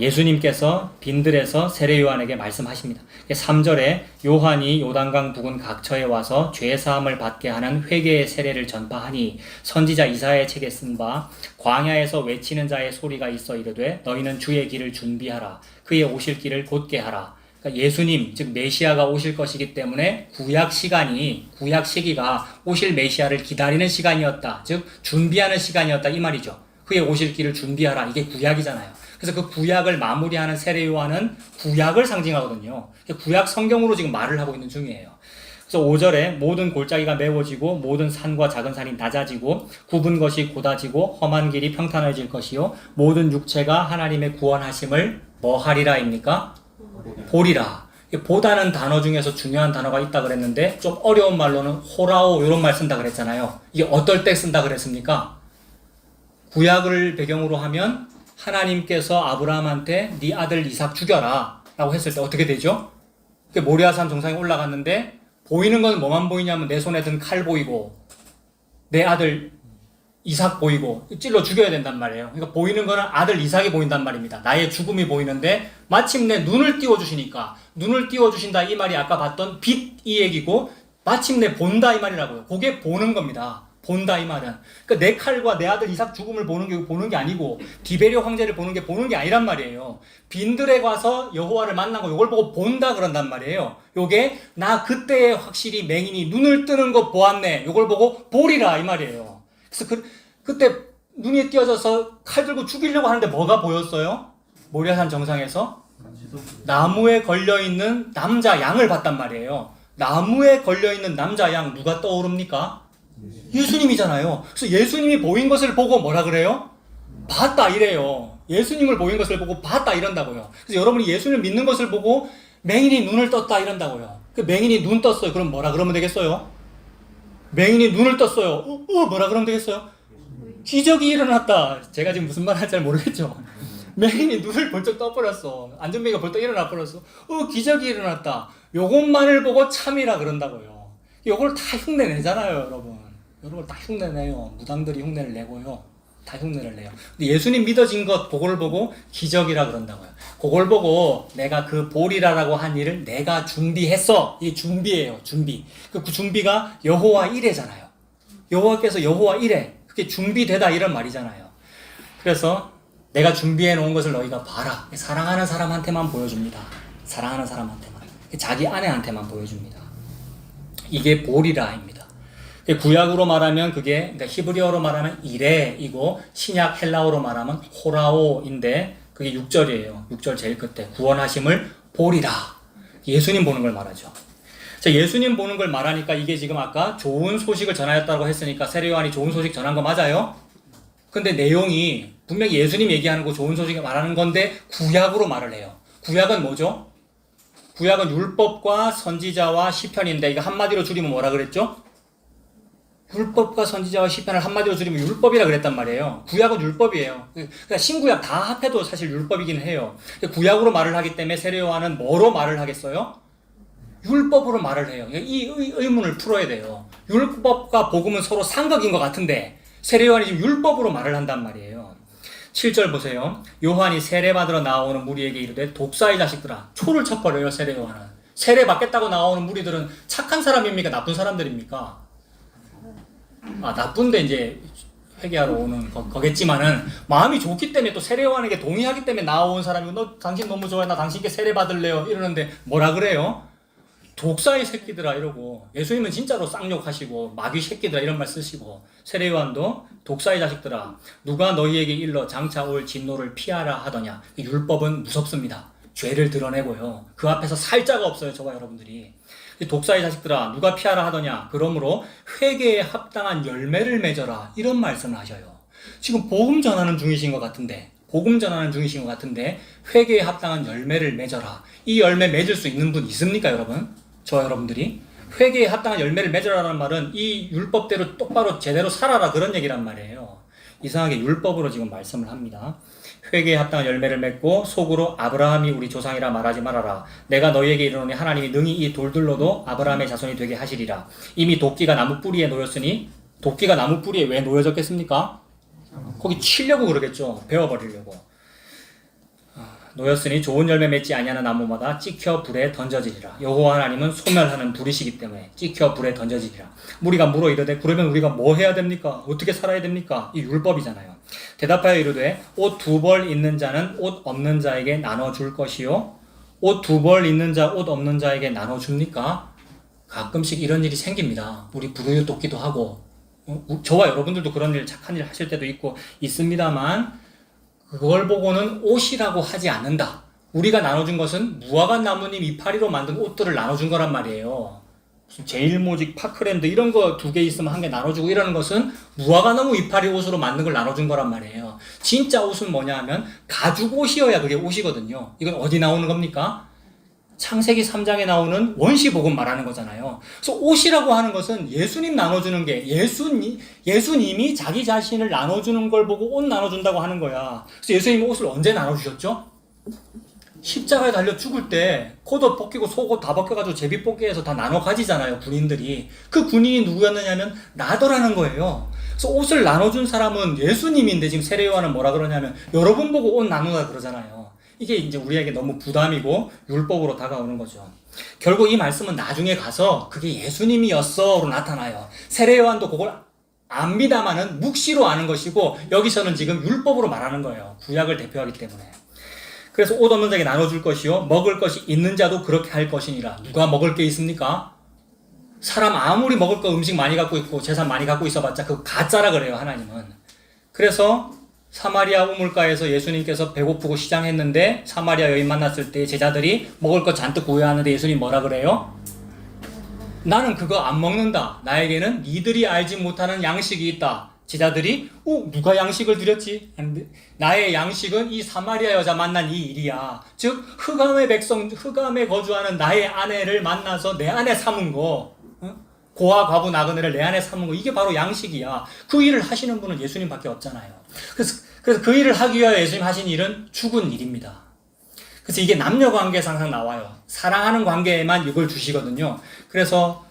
A: 예수님께서 빈들에서 세례 요한에게 말씀하십니다. 3절에 요한이 요단강 부근 각처에 와서 죄사함을 받게 하는 회개의 세례를 전파하니 선지자 이사야의 책에 쓴 바 광야에서 외치는 자의 소리가 있어 이르되 너희는 주의 길을 준비하라 그의 오실 길을 곧게 하라. 그러니까 예수님 즉 메시아가 오실 것이기 때문에 구약 시기가 오실 메시아를 기다리는 시간이었다. 즉 준비하는 시간이었다 이 말이죠. 그의 오실 길을 준비하라. 이게 구약이잖아요. 그래서 그 구약을 마무리하는 세례 요한은 구약을 상징하거든요. 구약 성경으로 지금 말을 하고 있는 중이에요. 그래서 5절에 모든 골짜기가 메워지고 모든 산과 작은 산이 낮아지고 굽은 것이 곧아지고 험한 길이 평탄해질 것이요 모든 육체가 하나님의 구원하심을 뭐 하리라입니까? 보리라. 보다는 단어 중에서 중요한 단어가 있다 그랬는데 좀 어려운 말로는 호라오 이런 말 쓴다 그랬잖아요. 이게 어떨 때 쓴다 그랬습니까? 구약을 배경으로 하면 하나님께서 아브라함한테 네 아들 이삭 죽여라 라고 했을 때 어떻게 되죠? 모리아산 정상에 올라갔는데 보이는 건 뭐만 보이냐면 내 손에 든 칼 보이고 내 아들 이삭 보이고 찔러 죽여야 된단 말이에요. 그러니까 보이는 거는 아들 이삭이 보인단 말입니다. 나의 죽음이 보이는데 마침내 눈을 띄워주시니까 눈을 띄워주신다 이 말이 아까 봤던 빛 이 얘기고 마침내 본다 이 말이라고요. 그게 보는 겁니다. 본다 이 말은. 그러니까 내 칼과 내 아들 이삭 죽음을 보는 게 아니고 디베리오 황제를 보는 게 아니란 말이에요. 빈들에 가서 여호와를 만나고 이걸 보고 본다 그런단 말이에요. 요게 나 그때에 확실히 맹인이 눈을 뜨는 거 보았네. 이걸 보고 보리라 이 말이에요. 그래서 그때 눈이 띄어져서 칼 들고 죽이려고 하는데 뭐가 보였어요? 모리아산 정상에서 나무에 걸려있는 남자 양을 봤단 말이에요. 나무에 걸려있는 남자 양 누가 떠오릅니까? 예수님이잖아요. 그래서 예수님이 보인 것을 보고 뭐라 그래요? 봤다 이래요. 예수님을 보인 것을 보고 봤다 이런다고요. 그래서 여러분이 예수님을 믿는 것을 보고 맹인이 눈을 떴다 이런다고요. 그 맹인이 눈 떴어요. 그럼 뭐라 그러면 되겠어요? 맹인이 눈을 떴어요. 뭐라 그러면 되겠어요? 기적이 일어났다. 제가 지금 무슨 말 할지 잘 모르겠죠. 맹인이 눈을 벌쩍 떠버렸어. 안전뱅이가 벌떡 일어나 버렸어. 기적이 일어났다. 요것만을 보고 참이라 그런다고요. 요걸 다 흉내내잖아요, 여러분. 여러분 다 흉내내요. 무당들이 흉내를 내고요. 다 흉내를 내요. 근데 예수님 믿어진 것 그걸 보고 기적이라 그런다고요. 그걸 보고 내가 그 보리라라고 한 일을 내가 준비했어. 이게 준비예요. 준비. 그 준비가 여호와 이레잖아요. 여호와께서 여호와 이레. 그게 준비되다 이런 말이잖아요. 그래서 내가 준비해 놓은 것을 너희가 봐라. 사랑하는 사람한테만 보여줍니다. 사랑하는 사람한테만. 자기 아내한테만 보여줍니다. 이게 보리라입니다. 구약으로 말하면 그게 그러니까 히브리어로 말하면 이레이고 신약 헬라어로 말하면 호라오인데 그게 6절이에요. 6절 제일 끝에 구원하심을 보리라. 예수님 보는 걸 말하죠. 자, 예수님 보는 걸 말하니까 이게 지금 아까 좋은 소식을 전하였다고 했으니까 세례 요한이 좋은 소식 전한 거 맞아요? 근데 내용이 분명히 예수님 얘기하는 거 좋은 소식을 말하는 건데 구약으로 말을 해요. 구약은 뭐죠? 구약은 율법과 선지자와 시편인데 이거 한마디로 줄이면 뭐라 그랬죠? 율법과 선지자와 시편을 한마디로 줄이면 율법이라 그랬단 말이에요. 구약은 율법이에요. 그러니까 신구약 다 합해도 사실 율법이긴 해요. 구약으로 말을 하기 때문에 세례 요한은 뭐로 말을 하겠어요? 율법으로 말을 해요. 이 의문을 풀어야 돼요. 율법과 복음은 서로 상극인 것 같은데 세례 요한이 지금 율법으로 말을 한단 말이에요. 7절 보세요. 요한이 세례받으러 나오는 무리에게 이르되 독사의 자식들아. 초를 쳐버려요. 세례 요한은. 세례받겠다고 나오는 무리들은 착한 사람입니까? 나쁜 사람들입니까? 나쁜데 이제 회개하러 오는 거겠지만은 마음이 좋기 때문에 또 세례 요한에게 동의하기 때문에 나온 사람이고 너 당신 너무 좋아해 나 당신께 세례 받을래요 이러는데 뭐라 그래요? 독사의 새끼들아 이러고, 예수님은 진짜로 쌍욕하시고 마귀 새끼들아 이런 말 쓰시고, 세례 요한도 독사의 자식들아 누가 너희에게 일러 장차 올 진노를 피하라 하더냐. 율법은 무섭습니다. 죄를 드러내고요, 그 앞에서 살 자가 없어요. 저와 여러분들이. 독사의 자식들아 누가 피하라 하더냐. 그러므로 회개에 합당한 열매를 맺어라, 이런 말씀을 하셔요. 지금 복음 전하는 중이신 것 같은데, 회개에 합당한 열매를 맺어라. 이 열매 맺을 수 있는 분 있습니까, 여러분? 저 여러분들이 회개에 합당한 열매를 맺으라는 말은 이 율법대로 똑바로 제대로 살아라, 그런 얘기란 말이에요. 이상하게 율법으로 지금 말씀을 합니다. 회개에 합당한 열매를 맺고 속으로 아브라함이 우리 조상이라 말하지 말아라. 내가 너희에게 이르노니 하나님이 능히 이 돌들로도 아브라함의 자손이 되게 하시리라. 이미 도끼가 나무 뿌리에 놓였으니, 도끼가 나무 뿌리에 왜 놓여졌겠습니까? 거기 치려고 그러겠죠. 베어버리려고. 놓였으니 좋은 열매 맺지 아니하는 나무마다 찍혀 불에 던져지리라. 여호와 하나님은 소멸하는 불이시기 때문에 찍혀 불에 던져지리라. 우리가 물어 이르되 그러면 우리가 뭐 해야 됩니까? 어떻게 살아야 됩니까? 이 율법이잖아요. 대답하여 이르되 옷 2벌 있는 자는 옷 없는 자에게 나눠줄 것이요, 옷 2벌 있는 자 옷 없는 자에게 나눠줍니까? 가끔씩 이런 일이 생깁니다. 우리 불우유 돕기도 하고, 저와 여러분들도 그런 일, 착한 일 하실 때도 있고 있습니다만, 그걸 보고는 옷이라고 하지 않는다. 우리가 나눠준 것은 무화과 나무님 이파리로 만든 옷들을 나눠준 거란 말이에요. 무슨 제일모직, 파크랜드 이런 거 2개 있으면 1개 나눠주고 이러는 것은 무화과 나무 이파리 옷으로 만든 걸 나눠준 거란 말이에요. 진짜 옷은 뭐냐 하면 가죽 옷이어야 그게 옷이거든요. 이건 어디 나오는 겁니까? 창세기 3장에 나오는 원시복음 말하는 거잖아요. 그래서 옷이라고 하는 것은 예수님 나눠주는 게, 예수님이 자기 자신을 나눠주는 걸 보고 옷 나눠준다고 하는 거야. 그래서 예수님은 옷을 언제 나눠주셨죠? 십자가에 달려 죽을 때 코도 벗기고 속옷 다 벗겨가지고 제비 뽑기해서 다 나눠 가지잖아요, 군인들이. 그 군인이 누구였느냐면 나더라는 거예요. 그래서 옷을 나눠준 사람은 예수님인데, 지금 세례 요한은 뭐라 그러냐면 여러분 보고 옷 나누라 그러잖아요. 이게 이제 우리에게 너무 부담이고 율법으로 다가오는 거죠. 결국 이 말씀은 나중에 가서 그게 예수님이었어로 나타나요. 세례 요한도 그걸 압니다마는 묵시로 아는 것이고, 여기서는 지금 율법으로 말하는 거예요. 구약을 대표하기 때문에. 그래서 옷 없는 자에게 나눠줄 것이요, 먹을 것이 있는 자도 그렇게 할 것이니라. 누가 먹을 게 있습니까? 사람 아무리 먹을 거 음식 많이 갖고 있고 재산 많이 갖고 있어봤자 그거 가짜라 그래요, 하나님은. 그래서 사마리아 우물가에서 예수님께서 배고프고 시장했는데 사마리아 여인 만났을 때 제자들이 먹을 거 잔뜩 구해하는데 예수님 뭐라 그래요? 나는 그거 안 먹는다. 나에게는 니들이 알지 못하는 양식이 있다. 제자들이 누가 양식을 드렸지? 나의 양식은 이 사마리아 여자 만난 이 일이야. 즉 흑암의 백성, 흑암에 거주하는 나의 아내를 만나서 내 아내 삼은 거, 고아 과부 나그네를 내 안에 삼은 거, 이게 바로 양식이야. 그 일을 하시는 분은 예수님밖에 없잖아요. 그래서 그 일을 하기 위하여 예수님 하신 일은 죽은 일입니다. 그래서 이게 남녀 관계에서 항상 나와요. 사랑하는 관계에만 이걸 주시거든요. 그래서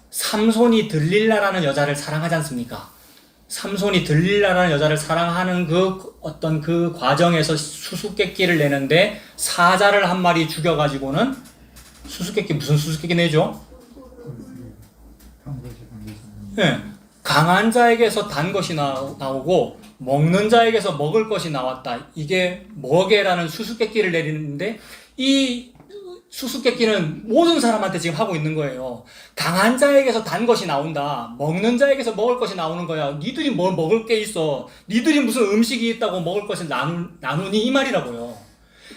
A: 삼손이 들릴라라는 여자를 사랑하지 않습니까? 삼손이 들릴라라는 여자를 사랑하는 그 어떤 그 과정에서 수수께끼를 내는데 사자를 한 마리 죽여가지고는, 수수께끼 무슨 수수께끼 내죠? 네, 강한 자에게서 단 것이 나오고 먹는 자에게서 먹을 것이 나왔다. 이게 먹애라는 수수께끼를 내리는데, 이 수수께끼는 모든 사람한테 지금 하고 있는 거예요. 강한 자에게서 단 것이 나온다. 먹는 자에게서 먹을 것이 나오는 거야. 니들이 뭘 먹을 게 있어? 니들이 무슨 음식이 있다고 먹을 것을 나누니, 이 말이라고요.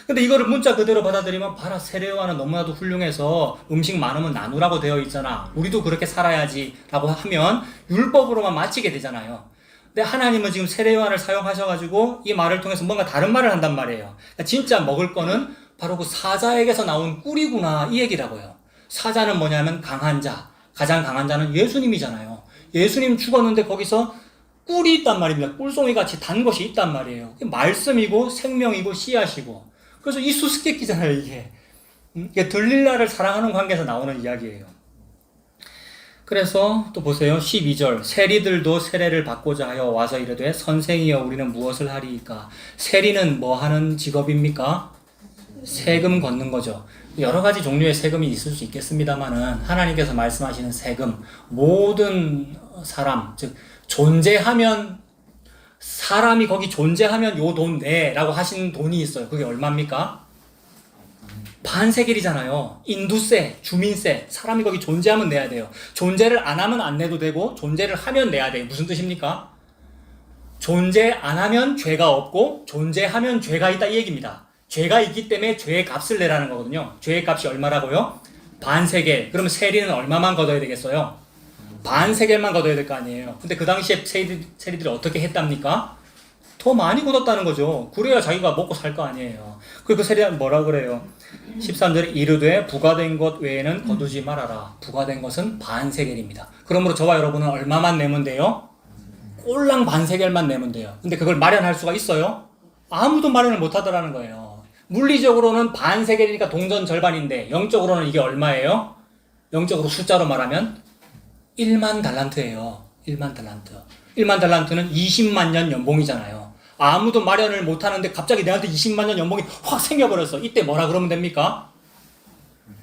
A: 근데 이거를 문자 그대로 받아들이면, 봐라, 세례 요한은 너무나도 훌륭해서 음식 많으면 나누라고 되어 있잖아, 우리도 그렇게 살아야지 라고 하면 율법으로만 마치게 되잖아요. 근데 하나님은 지금 세례 요한을 사용하셔가지고 이 말을 통해서 뭔가 다른 말을 한단 말이에요. 그러니까 진짜 먹을 거는 바로 그 사자에게서 나온 꿀이구나, 이 얘기라고요. 사자는 뭐냐면 강한 자, 가장 강한 자는 예수님이잖아요. 예수님 죽었는데 거기서 꿀이 있단 말입니다. 꿀송이 같이 단 것이 있단 말이에요. 말씀이고 생명이고 씨앗이고. 그래서 이 수수께끼잖아요, 이게. 이게 들릴라를 사랑하는 관계에서 나오는 이야기예요. 그래서 또 보세요. 12절. 세리들도 세례를 받고자 하여 와서 이르되 선생이여 우리는 무엇을 하리이까? 세리는 뭐 하는 직업입니까? 세금 걷는 거죠. 여러 가지 종류의 세금이 있을 수 있겠습니다만은, 하나님께서 말씀하시는 세금, 모든 사람, 즉 존재하면, 사람이 거기 존재하면 요 돈 내라고 하신 돈이 있어요. 그게 얼마입니까? 반세겔이잖아요. 인두세, 주민세, 사람이 거기 존재하면 내야 돼요. 존재를 안 하면 안 내도 되고 존재를 하면 내야 돼요. 무슨 뜻입니까? 존재 안 하면 죄가 없고 존재하면 죄가 있다 이 얘기입니다. 죄가 있기 때문에 죄의 값을 내라는 거거든요. 죄의 값이 얼마라고요? 반세겔. 그러면 세리는 얼마만 걷어야 되겠어요? 반세겔만 걷어야 될 거 아니에요. 근데 그 당시에 세리들이 어떻게 했답니까? 더 많이 걷었다는 거죠. 그래야 자기가 먹고 살 거 아니에요. 그리고 그 세리는 뭐라 그래요? 13절에 이르되 부과된 것 외에는 거두지 말아라. 부과된 것은 반세겔입니다. 그러므로 저와 여러분은 얼마만 내면 돼요? 꼴랑 반세겔만 내면 돼요. 근데 그걸 마련할 수가 있어요? 아무도 마련을 못 하더라는 거예요. 물리적으로는 반세겔이니까 동전 절반인데 영적으로는 이게 얼마예요? 영적으로 숫자로 말하면 1만 달란트예요. 1만 달란트. 1만 달란트는 20만 년 연봉이잖아요. 아무도 마련을 못 하는데 갑자기 내한테 20만 년 연봉이 확 생겨버렸어. 이때 뭐라 그러면 됩니까?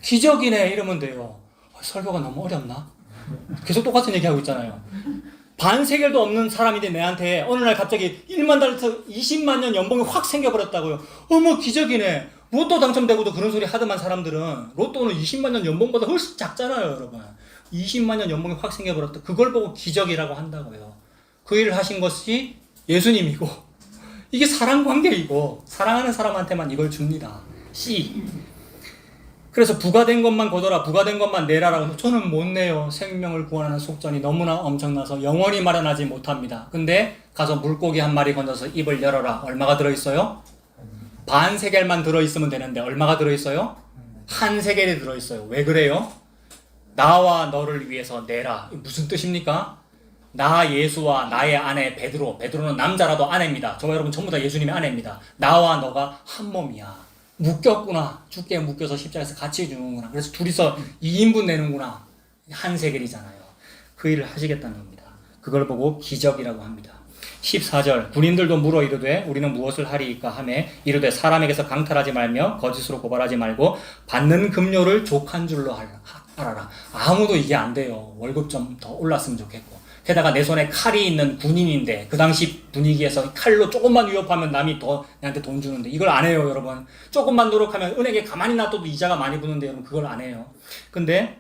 A: 기적이네 이러면 돼요. 설교가 너무 어렵나? 계속 똑같은 얘기하고 있잖아요. 반세겔도 없는 사람인데 내한테 어느 날 갑자기 1만 달란트 20만 년 연봉이 확 생겨버렸다고요. 어머 기적이네. 로또 당첨되고도 그런 소리 하더만 사람들은. 로또는 20만 년 연봉보다 훨씬 작잖아요 여러분. 20만 년 연봉이 확 생겨버렸다. 그걸 보고 기적이라고 한다고요. 그 일을 하신 것이 예수님이고 이게 사랑관계이고 사랑하는 사람한테만 이걸 줍니다. C. 그래서 부과된 것만 거둬라, 부과된 것만 내라라고. 저는 못 내요. 생명을 구원하는 속전이 너무나 엄청나서 영원히 마련하지 못합니다. 근데 가서 물고기 한 마리 건져서 입을 열어라. 얼마가 들어있어요? 반세겔만 들어있으면 되는데 얼마가 들어있어요? 한 세겔이 들어있어요. 왜 그래요? 나와 너를 위해서 내라. 무슨 뜻입니까? 나 예수와 나의 아내 베드로. 베드로는 남자라도 아내입니다. 저와 여러분 전부 다 예수님의 아내입니다. 나와 너가 한 몸이야. 묶였구나. 죽게 묶여서 십자가에서 같이 죽는구나. 그래서 둘이서 2인분 내는구나. 한 세겔이잖아요. 그 일을 하시겠다는 겁니다. 그걸 보고 기적이라고 합니다. 14절 군인들도 물어 이르되 우리는 무엇을 하리이까 하매 이르되 사람에게서 강탈하지 말며 거짓으로 고발하지 말고 받는 급료를 족한 줄로 알아라. 아무도 이게 안 돼요. 월급 좀 더 올랐으면 좋겠고. 게다가 내 손에 칼이 있는 군인인데 그 당시 분위기에서 칼로 조금만 위협하면 남이 더 내한테 돈 주는데 이걸 안 해요 여러분. 조금만 노력하면 은행에 가만히 놔둬도 이자가 많이 붙는데 여러분 그걸 안 해요. 근데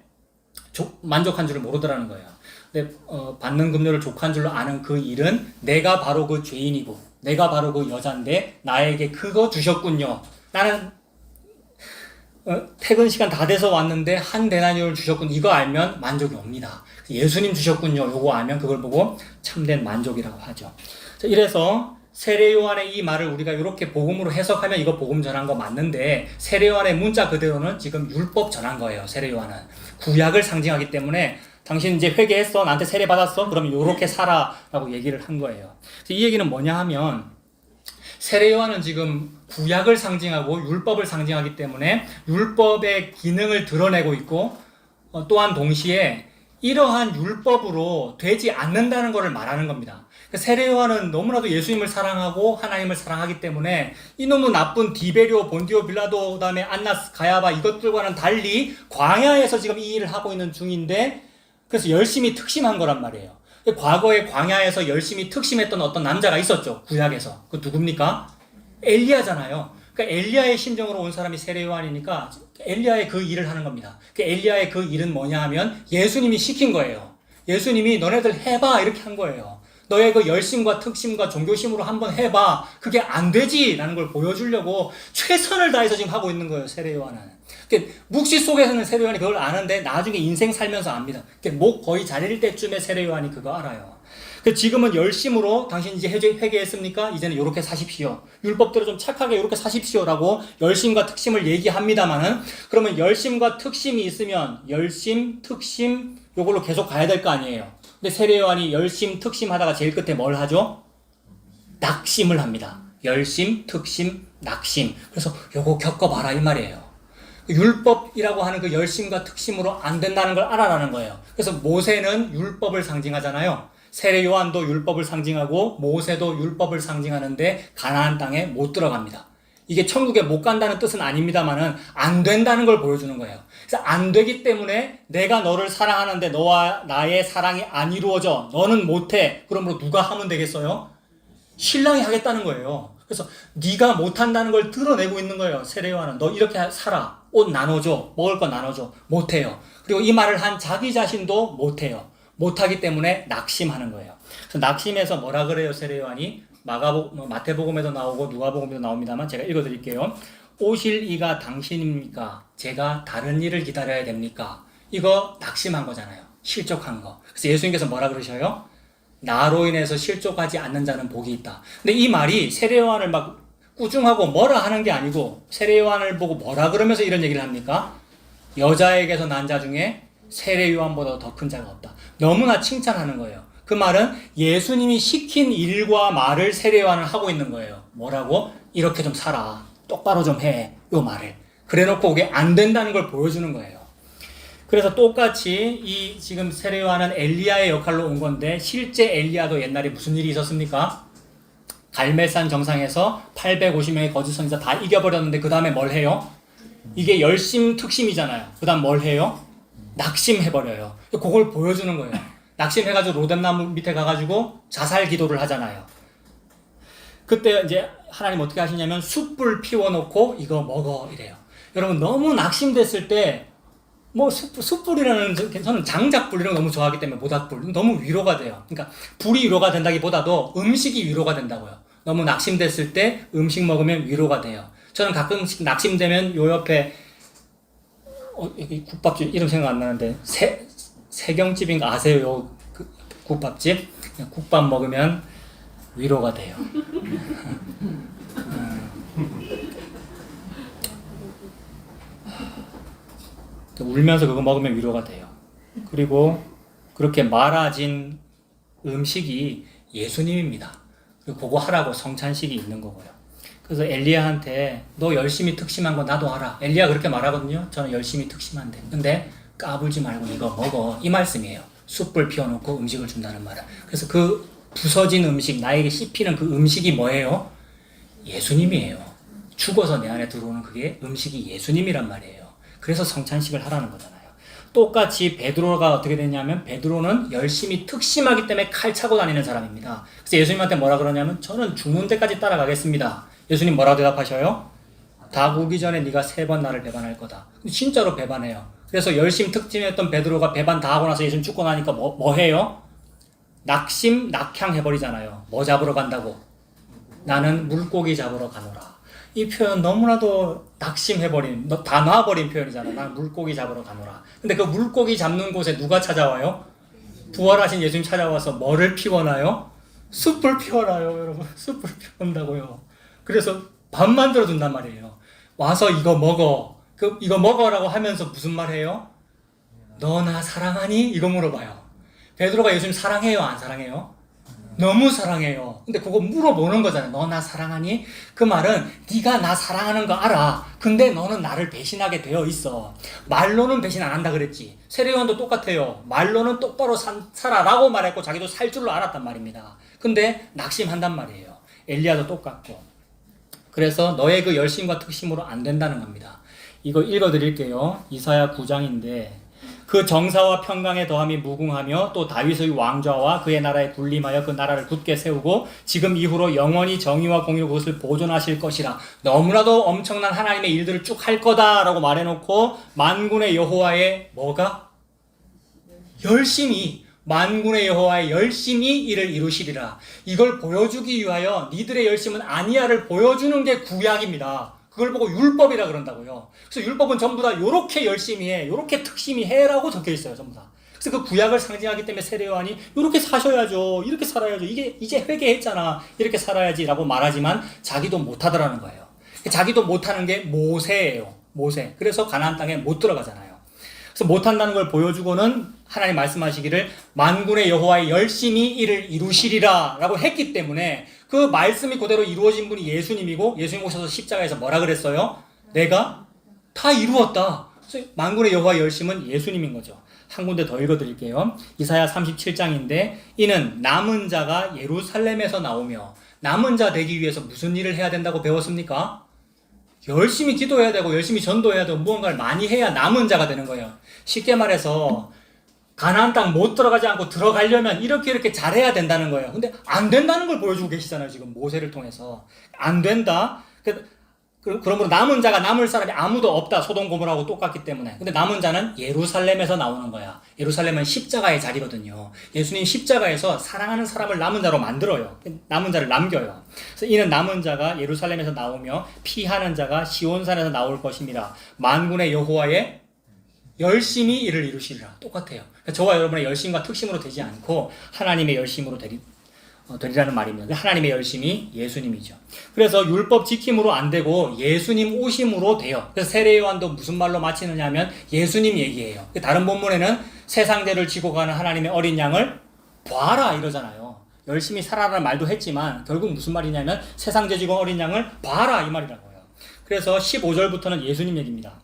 A: 만족한 줄을 모르더라는 거예요. 근데 받는 급료를 족한 줄로 아는 그 일은 내가 바로 그 죄인이고 내가 바로 그 여잔데 나에게 그거 주셨군요. 나는 퇴근 시간 다 돼서 왔는데 한 데나리온을 주셨군. 이거 알면 만족이 옵니다. 예수님 주셨군요. 요거 알면 그걸 보고 참된 만족이라고 하죠. 이래서 세례 요한의 이 말을 우리가 이렇게 복음으로 해석하면 이거 복음 전한 거 맞는데 세례 요한의 문자 그대로는 지금 율법 전한 거예요. 세례 요한은 구약을 상징하기 때문에 당신 이제 회개했어, 나한테 세례 받았어, 그러면 요렇게 살아라고 얘기를 한 거예요. 이 얘기는 뭐냐 하면 세례 요한은 지금 구약을 상징하고 율법을 상징하기 때문에 율법의 기능을 드러내고 있고 또한 동시에 이러한 율법으로 되지 않는다는 것을 말하는 겁니다. 세례 요한은 너무나도 예수님을 사랑하고 하나님을 사랑하기 때문에 이놈의 나쁜 디베리오, 본디오, 빌라도, 그다음에 안나스, 가야바 이것들과는 달리 광야에서 지금 이 일을 하고 있는 중인데 그래서 열심히 특심한 거란 말이에요. 과거에 광야에서 열심히 특심했던 어떤 남자가 있었죠. 구약에서. 그 누굽니까? 엘리야잖아요. 그러니까 엘리야의 심정으로 온 사람이 세례 요한이니까 엘리야의 그 일을 하는 겁니다. 엘리야의 그 일은 뭐냐 하면 예수님이 시킨 거예요. 예수님이 너네들 해봐 이렇게 한 거예요. 너의 그 열심과 특심과 종교심으로 한번 해봐. 그게 안 되지 라는 걸 보여주려고 최선을 다해서 지금 하고 있는 거예요. 세례 요한은. 묵시 속에서는 세례 요한이 그걸 아는데 나중에 인생 살면서 압니다. 목 거의 자릴 때쯤에 세례 요한이 그거 알아요. 지금은 열심으로 당신 이제 회개했습니까? 이제는 이렇게 사십시오. 율법대로 좀 착하게 이렇게 사십시오라고 열심과 특심을 얘기합니다만은 그러면 열심과 특심이 있으면 열심, 특심 요걸로 계속 가야 될 거 아니에요. 근데 세례 요한이 열심, 특심 하다가 제일 끝에 뭘 하죠? 낙심을 합니다. 열심, 특심, 낙심. 그래서 요거 겪어봐라 이 말이에요. 율법이라고 하는 그 열심과 특심으로 안 된다는 걸 알아라는 거예요. 그래서 모세는 율법을 상징하잖아요. 세례 요한도 율법을 상징하고 모세도 율법을 상징하는데 가나안 땅에 못 들어갑니다. 이게 천국에 못 간다는 뜻은 아닙니다만은 안 된다는 걸 보여주는 거예요. 그래서 안 되기 때문에 내가 너를 사랑하는데 너와 나의 사랑이 안 이루어져. 너는 못해. 그러므로 누가 하면 되겠어요? 신랑이 하겠다는 거예요. 그래서 네가 못한다는 걸 드러내고 있는 거예요. 세례 요한은 너 이렇게 살아. 옷 나눠줘, 먹을 거 나눠줘. 못해요. 그리고 이 말을 한 자기 자신도 못해요. 못하기 때문에 낙심하는 거예요. 그래서 낙심해서 뭐라 그래요, 세례 요한이? 마태복음에도 나오고 누가복음에도 나옵니다만 제가 읽어드릴게요. 오실 이가 당신입니까? 제가 다른 일을 기다려야 됩니까? 이거 낙심한 거잖아요. 실족한 거. 그래서 예수님께서 뭐라 그러셔요? 나로 인해서 실족하지 않는 자는 복이 있다. 근데 이 말이 세례 요한을 막 꾸중하고 뭐라 하는 게 아니고 세례 요한을 보고 뭐라 그러면서 이런 얘기를 합니까? 여자에게서 난 자 중에 세례 요한보다 더 큰 자가 없다. 너무나 칭찬하는 거예요. 그 말은 예수님이 시킨 일과 말을 세례 요한은 하고 있는 거예요. 뭐라고? 이렇게 좀 살아. 똑바로 좀 해. 요 말을. 그래 놓고 그게 안 된다는 걸 보여주는 거예요. 그래서 똑같이 이 지금 세례 요한은 엘리야의 역할로 온 건데 실제 엘리야도 옛날에 무슨 일이 있었습니까? 갈멜산 정상에서 850명의 거짓 선지자 다 이겨버렸는데 그 다음에 뭘 해요? 이게 열심 특심이잖아요. 그 다음 뭘 해요? 낙심해버려요. 그걸 보여주는 거예요. 낙심해가지고 로뎀나무 밑에 가가지고 자살 기도를 하잖아요. 그때 이제 하나님 어떻게 하시냐면 숯불 피워놓고 이거 먹어 이래요. 여러분 너무 낙심됐을 때 뭐 숯불이라는 저는 장작불 이런 거 너무 좋아하기 때문에 모닥불 너무 위로가 돼요. 그러니까 불이 위로가 된다기보다도 음식이 위로가 된다고요. 너무 낙심됐을 때 음식 먹으면 위로가 돼요. 저는 가끔씩 낙심되면 요 옆에 여기 국밥집 이름 생각 안 나는데 세경집인가 아세요? 요 국밥집 국밥 먹으면 위로가 돼요. 울면서 그거 먹으면 위로가 돼요. 그리고 그렇게 말아진 음식이 예수님입니다. 그리고 그거 하라고 성찬식이 있는 거고요. 그래서 엘리야한테 너 열심히 특심한 거 나도 알아. 엘리야 그렇게 말하거든요. 저는 열심히 특심한데. 근데 까불지 말고 이거 먹어. 이 말씀이에요. 숯불 피워놓고 음식을 준다는 말은. 그래서 그 부서진 음식, 나에게 씹히는 그 음식이 뭐예요? 예수님이에요. 죽어서 내 안에 들어오는 그게 음식이 예수님이란 말이에요. 그래서 성찬식을 하라는 거잖아요. 똑같이 베드로가 어떻게 됐냐면 베드로는 열심히 특심하기 때문에 칼 차고 다니는 사람입니다. 그래서 예수님한테 뭐라 그러냐면 저는 죽는 데까지 따라가겠습니다. 예수님 뭐라고 대답하셔요? 닭 오기 전에 네가 3번 나를 배반할 거다. 진짜로 배반해요. 그래서 열심히 특심했던 베드로가 배반 다 하고 나서 예수님 죽고 나니까 뭐 해요? 낙향해버리잖아요. 뭐 잡으러 간다고? 나는 물고기 잡으러 가노라. 이 표현 너무나도 낙심해버린, 다 놔버린 표현이잖아. 나는 물고기 잡으러 가노라. 근데 그 물고기 잡는 곳에 누가 찾아와요? 부활하신 예수님 찾아와서 뭐를 피워놔요? 숯불 피워놔요, 여러분. 숯불 피운다고요. 그래서 밥 만들어준단 말이에요. 와서 이거 먹어. 이거 먹어라고 하면서 무슨 말 해요? 너 나 사랑하니? 이거 물어봐요. 베드로가 예수님 사랑해요, 안 사랑해요? 너무 사랑해요. 근데 그거 물어보는 거잖아요. 너 나 사랑하니? 그 말은 네가 나 사랑하는 거 알아. 근데 너는 나를 배신하게 되어 있어. 말로는 배신 안 한다 그랬지. 세례요한도 똑같아요. 말로는 똑바로 살아라고 말했고 자기도 살 줄로 알았단 말입니다. 근데 낙심한단 말이에요. 엘리야도 똑같고. 그래서 너의 그 열심과 특심으로 안 된다는 겁니다. 이거 읽어드릴게요. 이사야 9장인데 그 정사와 평강의 더함이 무궁하며 또 다윗의 왕좌와 그의 나라에 군림하여 그 나라를 굳게 세우고 지금 이후로 영원히 정의와 공의로 그것을 보존하실 것이라. 너무나도 엄청난 하나님의 일들을 쭉 할 거다라고 말해놓고 만군의 여호와의 뭐가? 열심히 만군의 여호와의 열심히 이를 이루시리라. 이걸 보여주기 위하여 니들의 열심은 아니야를 보여주는 게 구약입니다. 그걸 보고 율법이라 그런다고요. 그래서 율법은 전부 다 요렇게 열심히 해, 요렇게 특심히 해라고 적혀 있어요, 전부 다. 그래서 그 구약을 상징하기 때문에 세례 요한이 요렇게 사셔야죠, 이렇게 살아야죠, 이제 회개했잖아, 이렇게 살아야지라고 말하지만 자기도 못하더라는 거예요. 자기도 못하는 게 모세예요, 모세. 그래서 가나안 땅에 못 들어가잖아요. 그래서 못한다는 걸 보여주고는 하나님 말씀하시기를 만군의 여호와의 열심히 이를 이루시리라 라고 했기 때문에 그 말씀이 그대로 이루어진 분이 예수님이고 예수님 오셔서 십자가에서 뭐라 그랬어요? 내가 다 이루었다. 그래서 만군의 여호와의 열심은 예수님인 거죠. 한 군데 더 읽어드릴게요. 이사야 37장인데 이는 남은 자가 예루살렘에서 나오며 남은 자 되기 위해서 무슨 일을 해야 된다고 배웠습니까? 열심히 기도해야 되고 열심히 전도해야 되고 무언가를 많이 해야 남은 자가 되는 거예요. 쉽게 말해서 가나안 땅 못 들어가지 않고 들어가려면 이렇게 잘해야 된다는 거예요. 근데 안 된다는 걸 보여주고 계시잖아요. 지금 모세를 통해서. 안 된다. 그러므로 남은 자가 남을 사람이 아무도 없다. 소돔 고모라하고 똑같기 때문에. 근데 남은 자는 예루살렘에서 나오는 거야. 예루살렘은 십자가의 자리거든요. 예수님 십자가에서 사랑하는 사람을 남은 자로 만들어요. 남은 자를 남겨요. 그래서 이는 남은 자가 예루살렘에서 나오며 피하는 자가 시온산에서 나올 것입니다. 만군의 여호와의 열심히 이를 이루시리라. 똑같아요. 그러니까 저와 여러분의 열심과 특심으로 되지 않고 하나님의 열심으로 되리라는 말입니다. 하나님의 열심이 예수님이죠. 그래서 율법 지킴으로 안 되고 예수님 오심으로 돼요. 그래서 세례요한도 무슨 말로 마치느냐 하면 예수님 얘기예요. 다른 본문에는 세상죄를 지고 가는 하나님의 어린 양을 봐라 이러잖아요. 열심히 살아라는 말도 했지만 결국 무슨 말이냐면 세상죄 지고 어린 양을 봐라 이 말이라고요. 그래서 15절부터는 예수님 얘기입니다.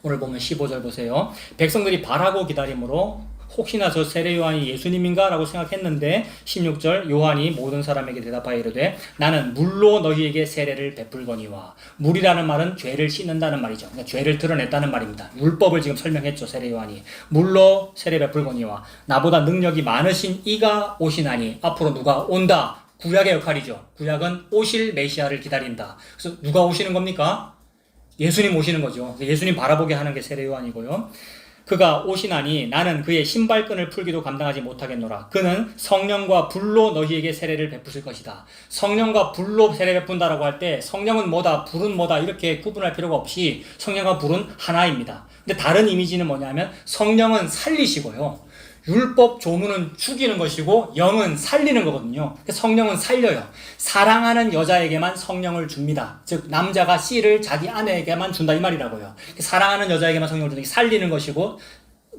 A: 오늘 보면 15절 보세요. 백성들이 바라고 기다림으로 혹시나 저 세례 요한이 예수님인가? 라고 생각했는데 16절 요한이 모든 사람에게 대답하여 이르되 나는 물로 너희에게 세례를 베풀거니와 물이라는 말은 죄를 씻는다는 말이죠. 그러니까 죄를 드러냈다는 말입니다. 율법을 지금 설명했죠. 세례 요한이 물로 세례 베풀거니와 나보다 능력이 많으신 이가 오시나니 앞으로 누가 온다. 구약의 역할이죠. 구약은 오실 메시아를 기다린다. 그래서 누가 오시는 겁니까? 예수님 오시는 거죠. 예수님 바라보게 하는 게 세례 요한이고요. 그가 오시나니 나는 그의 신발끈을 풀기도 감당하지 못하겠노라. 그는 성령과 불로 너희에게 세례를 베푸실 것이다. 성령과 불로 세례 베푼다라고 할 때 성령은 뭐다, 불은 뭐다 이렇게 구분할 필요가 없이 성령과 불은 하나입니다. 근데 다른 이미지는 뭐냐면 성령은 살리시고요. 율법 조문은 죽이는 것이고 영은 살리는 거거든요. 성령은 살려요. 사랑하는 여자에게만 성령을 줍니다. 즉 남자가 씨를 자기 아내에게만 준다 이 말이라고요. 사랑하는 여자에게만 성령을 주는 게 살리는 것이고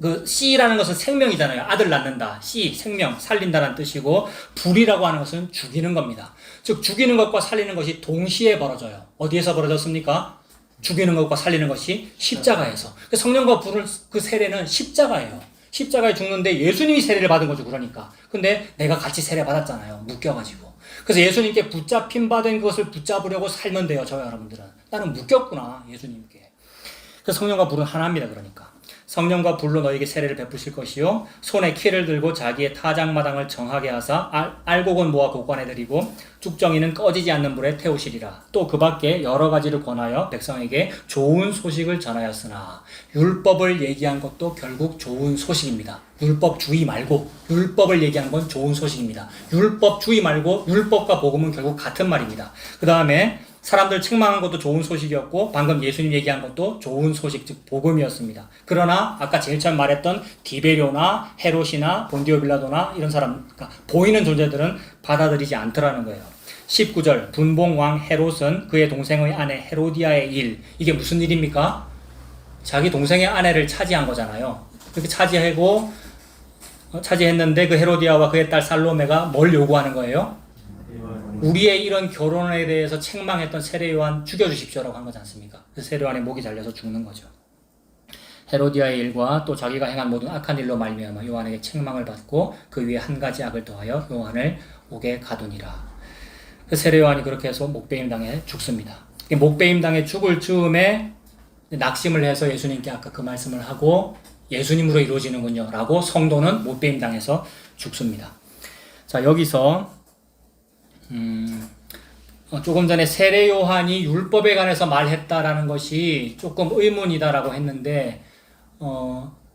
A: 그 씨라는 것은 생명이잖아요. 아들 낳는다. 씨, 생명, 살린다는 뜻이고 불이라고 하는 것은 죽이는 겁니다. 즉 죽이는 것과 살리는 것이 동시에 벌어져요. 어디에서 벌어졌습니까? 죽이는 것과 살리는 것이 십자가에서. 성령과 불을 그 세례는 십자가예요. 십자가에 죽는데 예수님이 세례를 받은 거죠. 그러니까. 근데 내가 같이 세례 받았잖아요. 묶여가지고. 그래서 예수님께 붙잡힌 바된 것을 붙잡으려고 살면 돼요. 저와 여러분들은. 나는 묶였구나. 예수님께. 그래서 성령과 불은 하나입니다. 그러니까. 성령과 불로 너에게 세례를 베푸실 것이요 손에 키를 들고 자기의 타작마당을 정하게 하사 알곡은 모아 곡관에 들이고 쭉정이는 꺼지지 않는 불에 태우시리라. 또 그 밖에 여러 가지를 권하여 백성에게 좋은 소식을 전하였으나 율법을 얘기한 것도 결국 좋은 소식입니다. 율법주의 말고 율법을 얘기한 건 좋은 소식입니다. 율법주의 말고 율법과 복음은 결국 같은 말입니다. 그 다음에 사람들 책망한 것도 좋은 소식이었고 방금 예수님 얘기한 것도 좋은 소식, 즉 복음이었습니다. 그러나 아까 제일 처음 말했던 디베료나 헤롯이나 본디오 빌라도나 이런 사람, 그러니까 보이는 존재들은 받아들이지 않더라는 거예요. 19절 분봉왕 헤롯은 그의 동생의 아내 헤로디아의 일, 이게 무슨 일입니까? 자기 동생의 아내를 차지한 거잖아요. 그렇게 차지했는데 그 헤로디아와 그의 딸 살로메가 뭘 요구하는 거예요? 우리의 이런 결혼에 대해서 책망했던 세례 요한 죽여주십시오라고 한 거지 않습니까? 그래서 세례 요한의 목이 잘려서 죽는 거죠. 헤로디아의 일과 또 자기가 행한 모든 악한 일로 말미암아 요한에게 책망을 받고 그 위에 한 가지 악을 더하여 요한을 옥에 가두니라. 그 세례 요한이 그렇게 해서 목베임 당해 죽습니다. 목베임 당해 죽을 즈음에 낙심을 해서 예수님께 아까 그 말씀을 하고 예수님으로 이루어지는군요 라고 성도는 목베임 당해서 죽습니다. 자, 여기서 조금 전에 세례 요한이 율법에 관해서 말했다라는 것이 조금 의문이다라고 했는데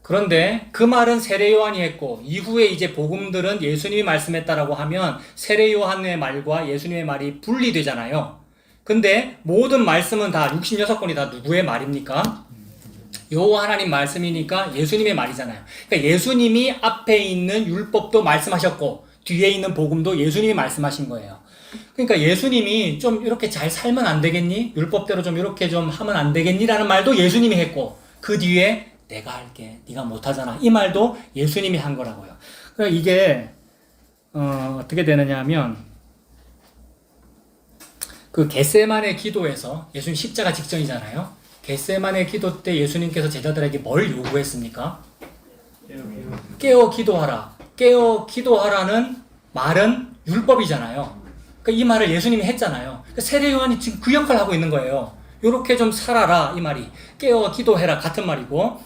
A: 그런데 그 말은 세례 요한이 했고 이후에 이제 복음들은 예수님이 말씀했다라고 하면 세례 요한의 말과 예수님의 말이 분리되잖아요. 근데 모든 말씀은 다 66권이 다 누구의 말입니까? 여호와 하나님 말씀이니까 예수님의 말이잖아요. 그러니까 예수님이 앞에 있는 율법도 말씀하셨고 뒤에 있는 복음도 예수님이 말씀하신 거예요. 그러니까 예수님이 좀 이렇게 잘 살면 안 되겠니? 율법대로 좀 이렇게 좀 하면 안 되겠니? 라는 말도 예수님이 했고 그 뒤에 내가 할게. 네가 못하잖아. 이 말도 예수님이 한 거라고요. 그러니까 이게 어떻게 되느냐 하면 그 겟세마네 기도에서 예수님 십자가 직전이잖아요. 겟세마네 기도 때 예수님께서 제자들에게 뭘 요구했습니까? 깨어 기도하라. 깨어 기도하라는 말은 율법이잖아요. 이 말을 예수님이 했잖아요. 세례 요한이 지금 그 역할을 하고 있는 거예요. 이렇게 좀 살아라 이 말이. 깨어 기도해라 같은 말이고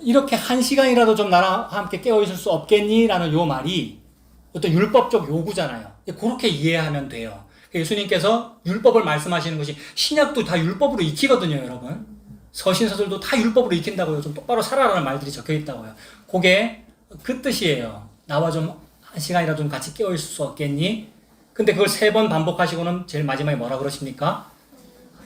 A: 이렇게 한 시간이라도 좀 나랑 함께 깨어 있을 수 없겠니? 라는 요 말이 어떤 율법적 요구잖아요. 그렇게 이해하면 돼요. 예수님께서 율법을 말씀하시는 것이 신약도 다 율법으로 익히거든요, 여러분. 서신서들도 다 율법으로 익힌다고요. 좀 똑바로 살아라는 말들이 적혀 있다고요. 그게 그 뜻이에요. 나와 좀 한 시간이라도 좀 같이 깨어 있을 수 없겠니? 근데 그걸 3번 반복하시고는 제일 마지막에 뭐라 그러십니까?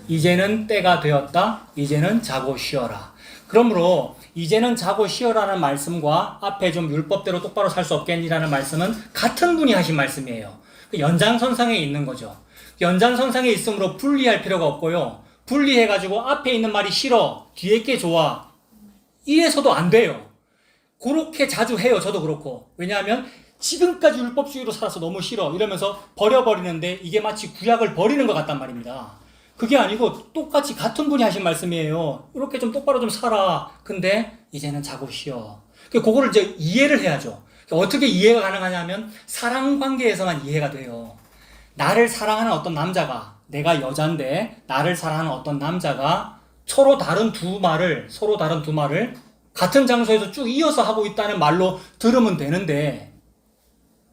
A: 이제는 때가 되었다. 이제는 자고 쉬어라. 그러므로 이제는 자고 쉬어라는 말씀과 앞에 좀 율법대로 똑바로 살 수 없겠니라는 말씀은 같은 분이 하신 말씀이에요. 연장선상에 있는 거죠. 연장선상에 있으므로 분리할 필요가 없고요. 분리해가지고 앞에 있는 말이 싫어, 뒤에 게 좋아, 이래서도 안 돼요. 그렇게 자주 해요. 저도 그렇고. 왜냐하면 지금까지 율법주의로 살아서 너무 싫어 이러면서 버려버리는데 이게 마치 구약을 버리는 것 같단 말입니다. 그게 아니고 똑같이 같은 분이 하신 말씀이에요. 이렇게 좀 똑바로 좀 살아. 근데 이제는 자고 쉬어. 그거를 이제 이해를 해야죠. 어떻게 이해가 가능하냐면 사랑 관계에서만 이해가 돼요. 나를 사랑하는 어떤 남자가, 내가 여잔데 나를 사랑하는 어떤 남자가 서로 다른 두 말을 같은 장소에서 쭉 이어서 하고 있다는 말로 들으면 되는데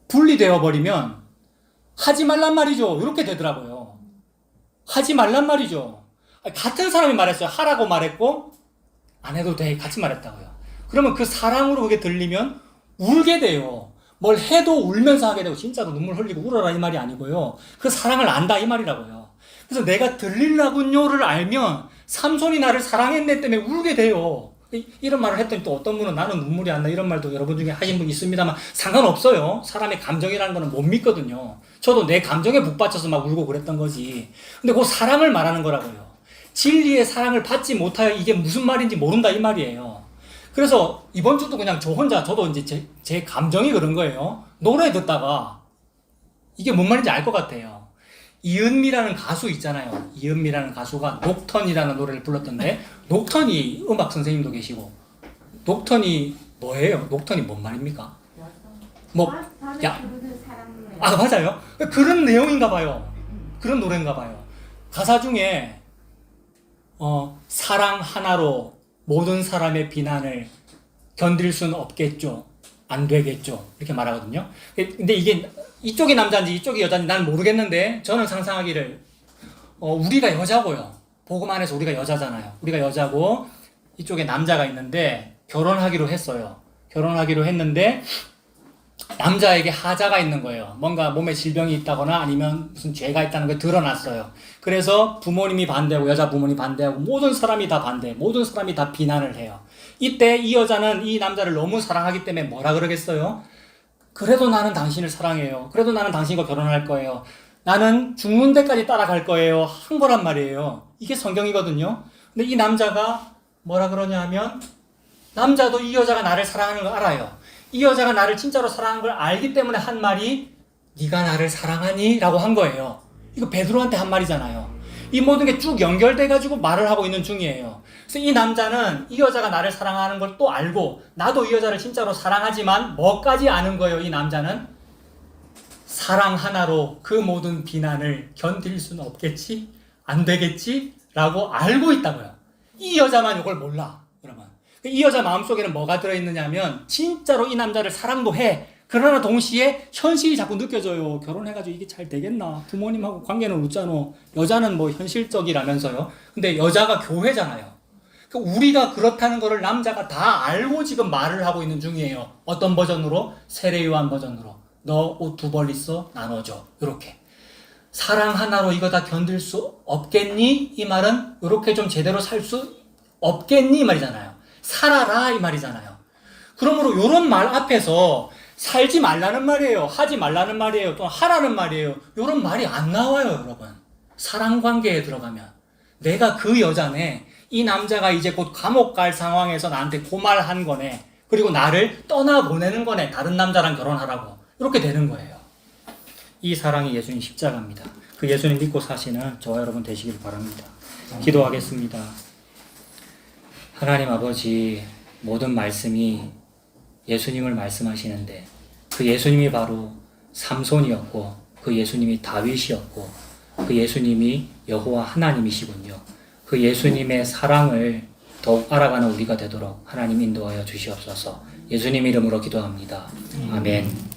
A: 분리되어 버리면 하지 말란 말이죠. 이렇게 되더라고요. 하지 말란 말이죠. 같은 사람이 말했어요. 하라고 말했고 안 해도 돼. 같이 말했다고요. 그러면 그 사랑으로 그게 들리면 울게 돼요. 뭘 해도 울면서 하게 되고 진짜로 눈물 흘리고 울어라 이 말이 아니고요. 그 사랑을 안다 이 말이라고요. 그래서 내가 들리려군요를 알면 삼손이 나를 사랑했네 때문에 울게 돼요. 이런 말을 했더니 또 어떤 분은 나는 눈물이 안 나 이런 말도 여러분 중에 하신 분 있습니다만 상관없어요. 사람의 감정이라는 거는 못 믿거든요. 저도 내 감정에 북받쳐서 막 울고 그랬던 거지. 근데 그 사랑을 말하는 거라고요. 진리의 사랑을 받지 못하여 이게 무슨 말인지 모른다 이 말이에요. 그래서 이번 주도 그냥 저도 이제 제 감정이 그런 거예요. 노래 듣다가 이게 뭔 말인지 알 것 같아요. 이은미라는 가수 있잖아요. 이은미라는 가수가 녹턴이라는 노래를 불렀던데 녹턴이 음악 선생님도 계시고 녹턴이 뭐예요? 녹턴이 뭔 말입니까? 맞아요. 그런 내용인가 봐요. 그런 노래인가 봐요. 가사 중에 사랑 하나로 모든 사람의 비난을 견딜 수는 없겠죠. 안 되겠죠. 이렇게 말하거든요. 근데 이게 이쪽이 남자인지 이쪽이 여자인지 난 모르겠는데 저는 상상하기를 우리가 여자고요. 복음 안에서 우리가 여자잖아요. 우리가 여자고 이쪽에 남자가 있는데 결혼하기로 했어요. 결혼하기로 했는데 남자에게 하자가 있는 거예요. 뭔가 몸에 질병이 있다거나 아니면 무슨 죄가 있다는 걸 드러났어요. 그래서 부모님이 반대하고 여자 부모님이 반대하고 모든 사람이 다 반대, 모든 사람이 다 비난을 해요. 이때 이 여자는 이 남자를 너무 사랑하기 때문에 뭐라 그러겠어요? 그래도 나는 당신을 사랑해요. 그래도 나는 당신과 결혼할 거예요. 나는 죽는 데까지 따라갈 거예요. 한 거란 말이에요. 이게 성경이거든요. 근데 이 남자가 뭐라 그러냐 하면 남자도 이 여자가 나를 사랑하는 걸 알아요. 이 여자가 나를 진짜로 사랑하는 걸 알기 때문에 한 말이 네가 나를 사랑하니? 라고 한 거예요. 이거 베드로한테 한 말이잖아요. 이 모든 게 쭉 연결돼가지고 말을 하고 있는 중이에요. 그래서 이 남자는 이 여자가 나를 사랑하는 걸 또 알고 나도 이 여자를 진짜로 사랑하지만 뭐까지 아는 거예요. 이 남자는 사랑 하나로 그 모든 비난을 견딜 수는 없겠지? 안 되겠지? 라고 알고 있다고요. 이 여자만 이걸 몰라. 그러면 이 여자 마음속에는 뭐가 들어있느냐 하면 진짜로 이 남자를 사랑도 해. 그러나 동시에 현실이 자꾸 느껴져요. 결혼해가지고 이게 잘 되겠나? 부모님하고 관계는 웃잖아. 여자는 뭐 현실적이라면서요. 근데 여자가 교회잖아요. 우리가 그렇다는 거를 남자가 다 알고 지금 말을 하고 있는 중이에요. 어떤 버전으로? 세례요한 버전으로. 너 옷 2벌 있어? 나눠줘. 이렇게. 사랑 하나로 이거 다 견딜 수 없겠니? 이 말은 이렇게 좀 제대로 살 수 없겠니? 이 말이잖아요. 살아라 이 말이잖아요. 그러므로 이런 말 앞에서 살지 말라는 말이에요. 하지 말라는 말이에요. 또 하라는 말이에요. 이런 말이 안 나와요, 여러분. 사랑 관계에 들어가면. 내가 그 여자네. 이 남자가 이제 곧 감옥 갈 상황에서 나한테 그 말 한 거네. 그리고 나를 떠나보내는 거네. 다른 남자랑 결혼하라고. 이렇게 되는 거예요. 이 사랑이 예수님 십자가입니다. 그 예수님 믿고 사시는 저와 여러분 되시길 바랍니다. 기도하겠습니다. 하나님 아버지, 모든 말씀이 예수님을 말씀하시는데 그 예수님이 바로 삼손이었고 그 예수님이 다윗이었고 그 예수님이 여호와 하나님이시군요. 그 예수님의 사랑을 더욱 알아가는 우리가 되도록 하나님 인도하여 주시옵소서. 예수님 이름으로 기도합니다. 아멘.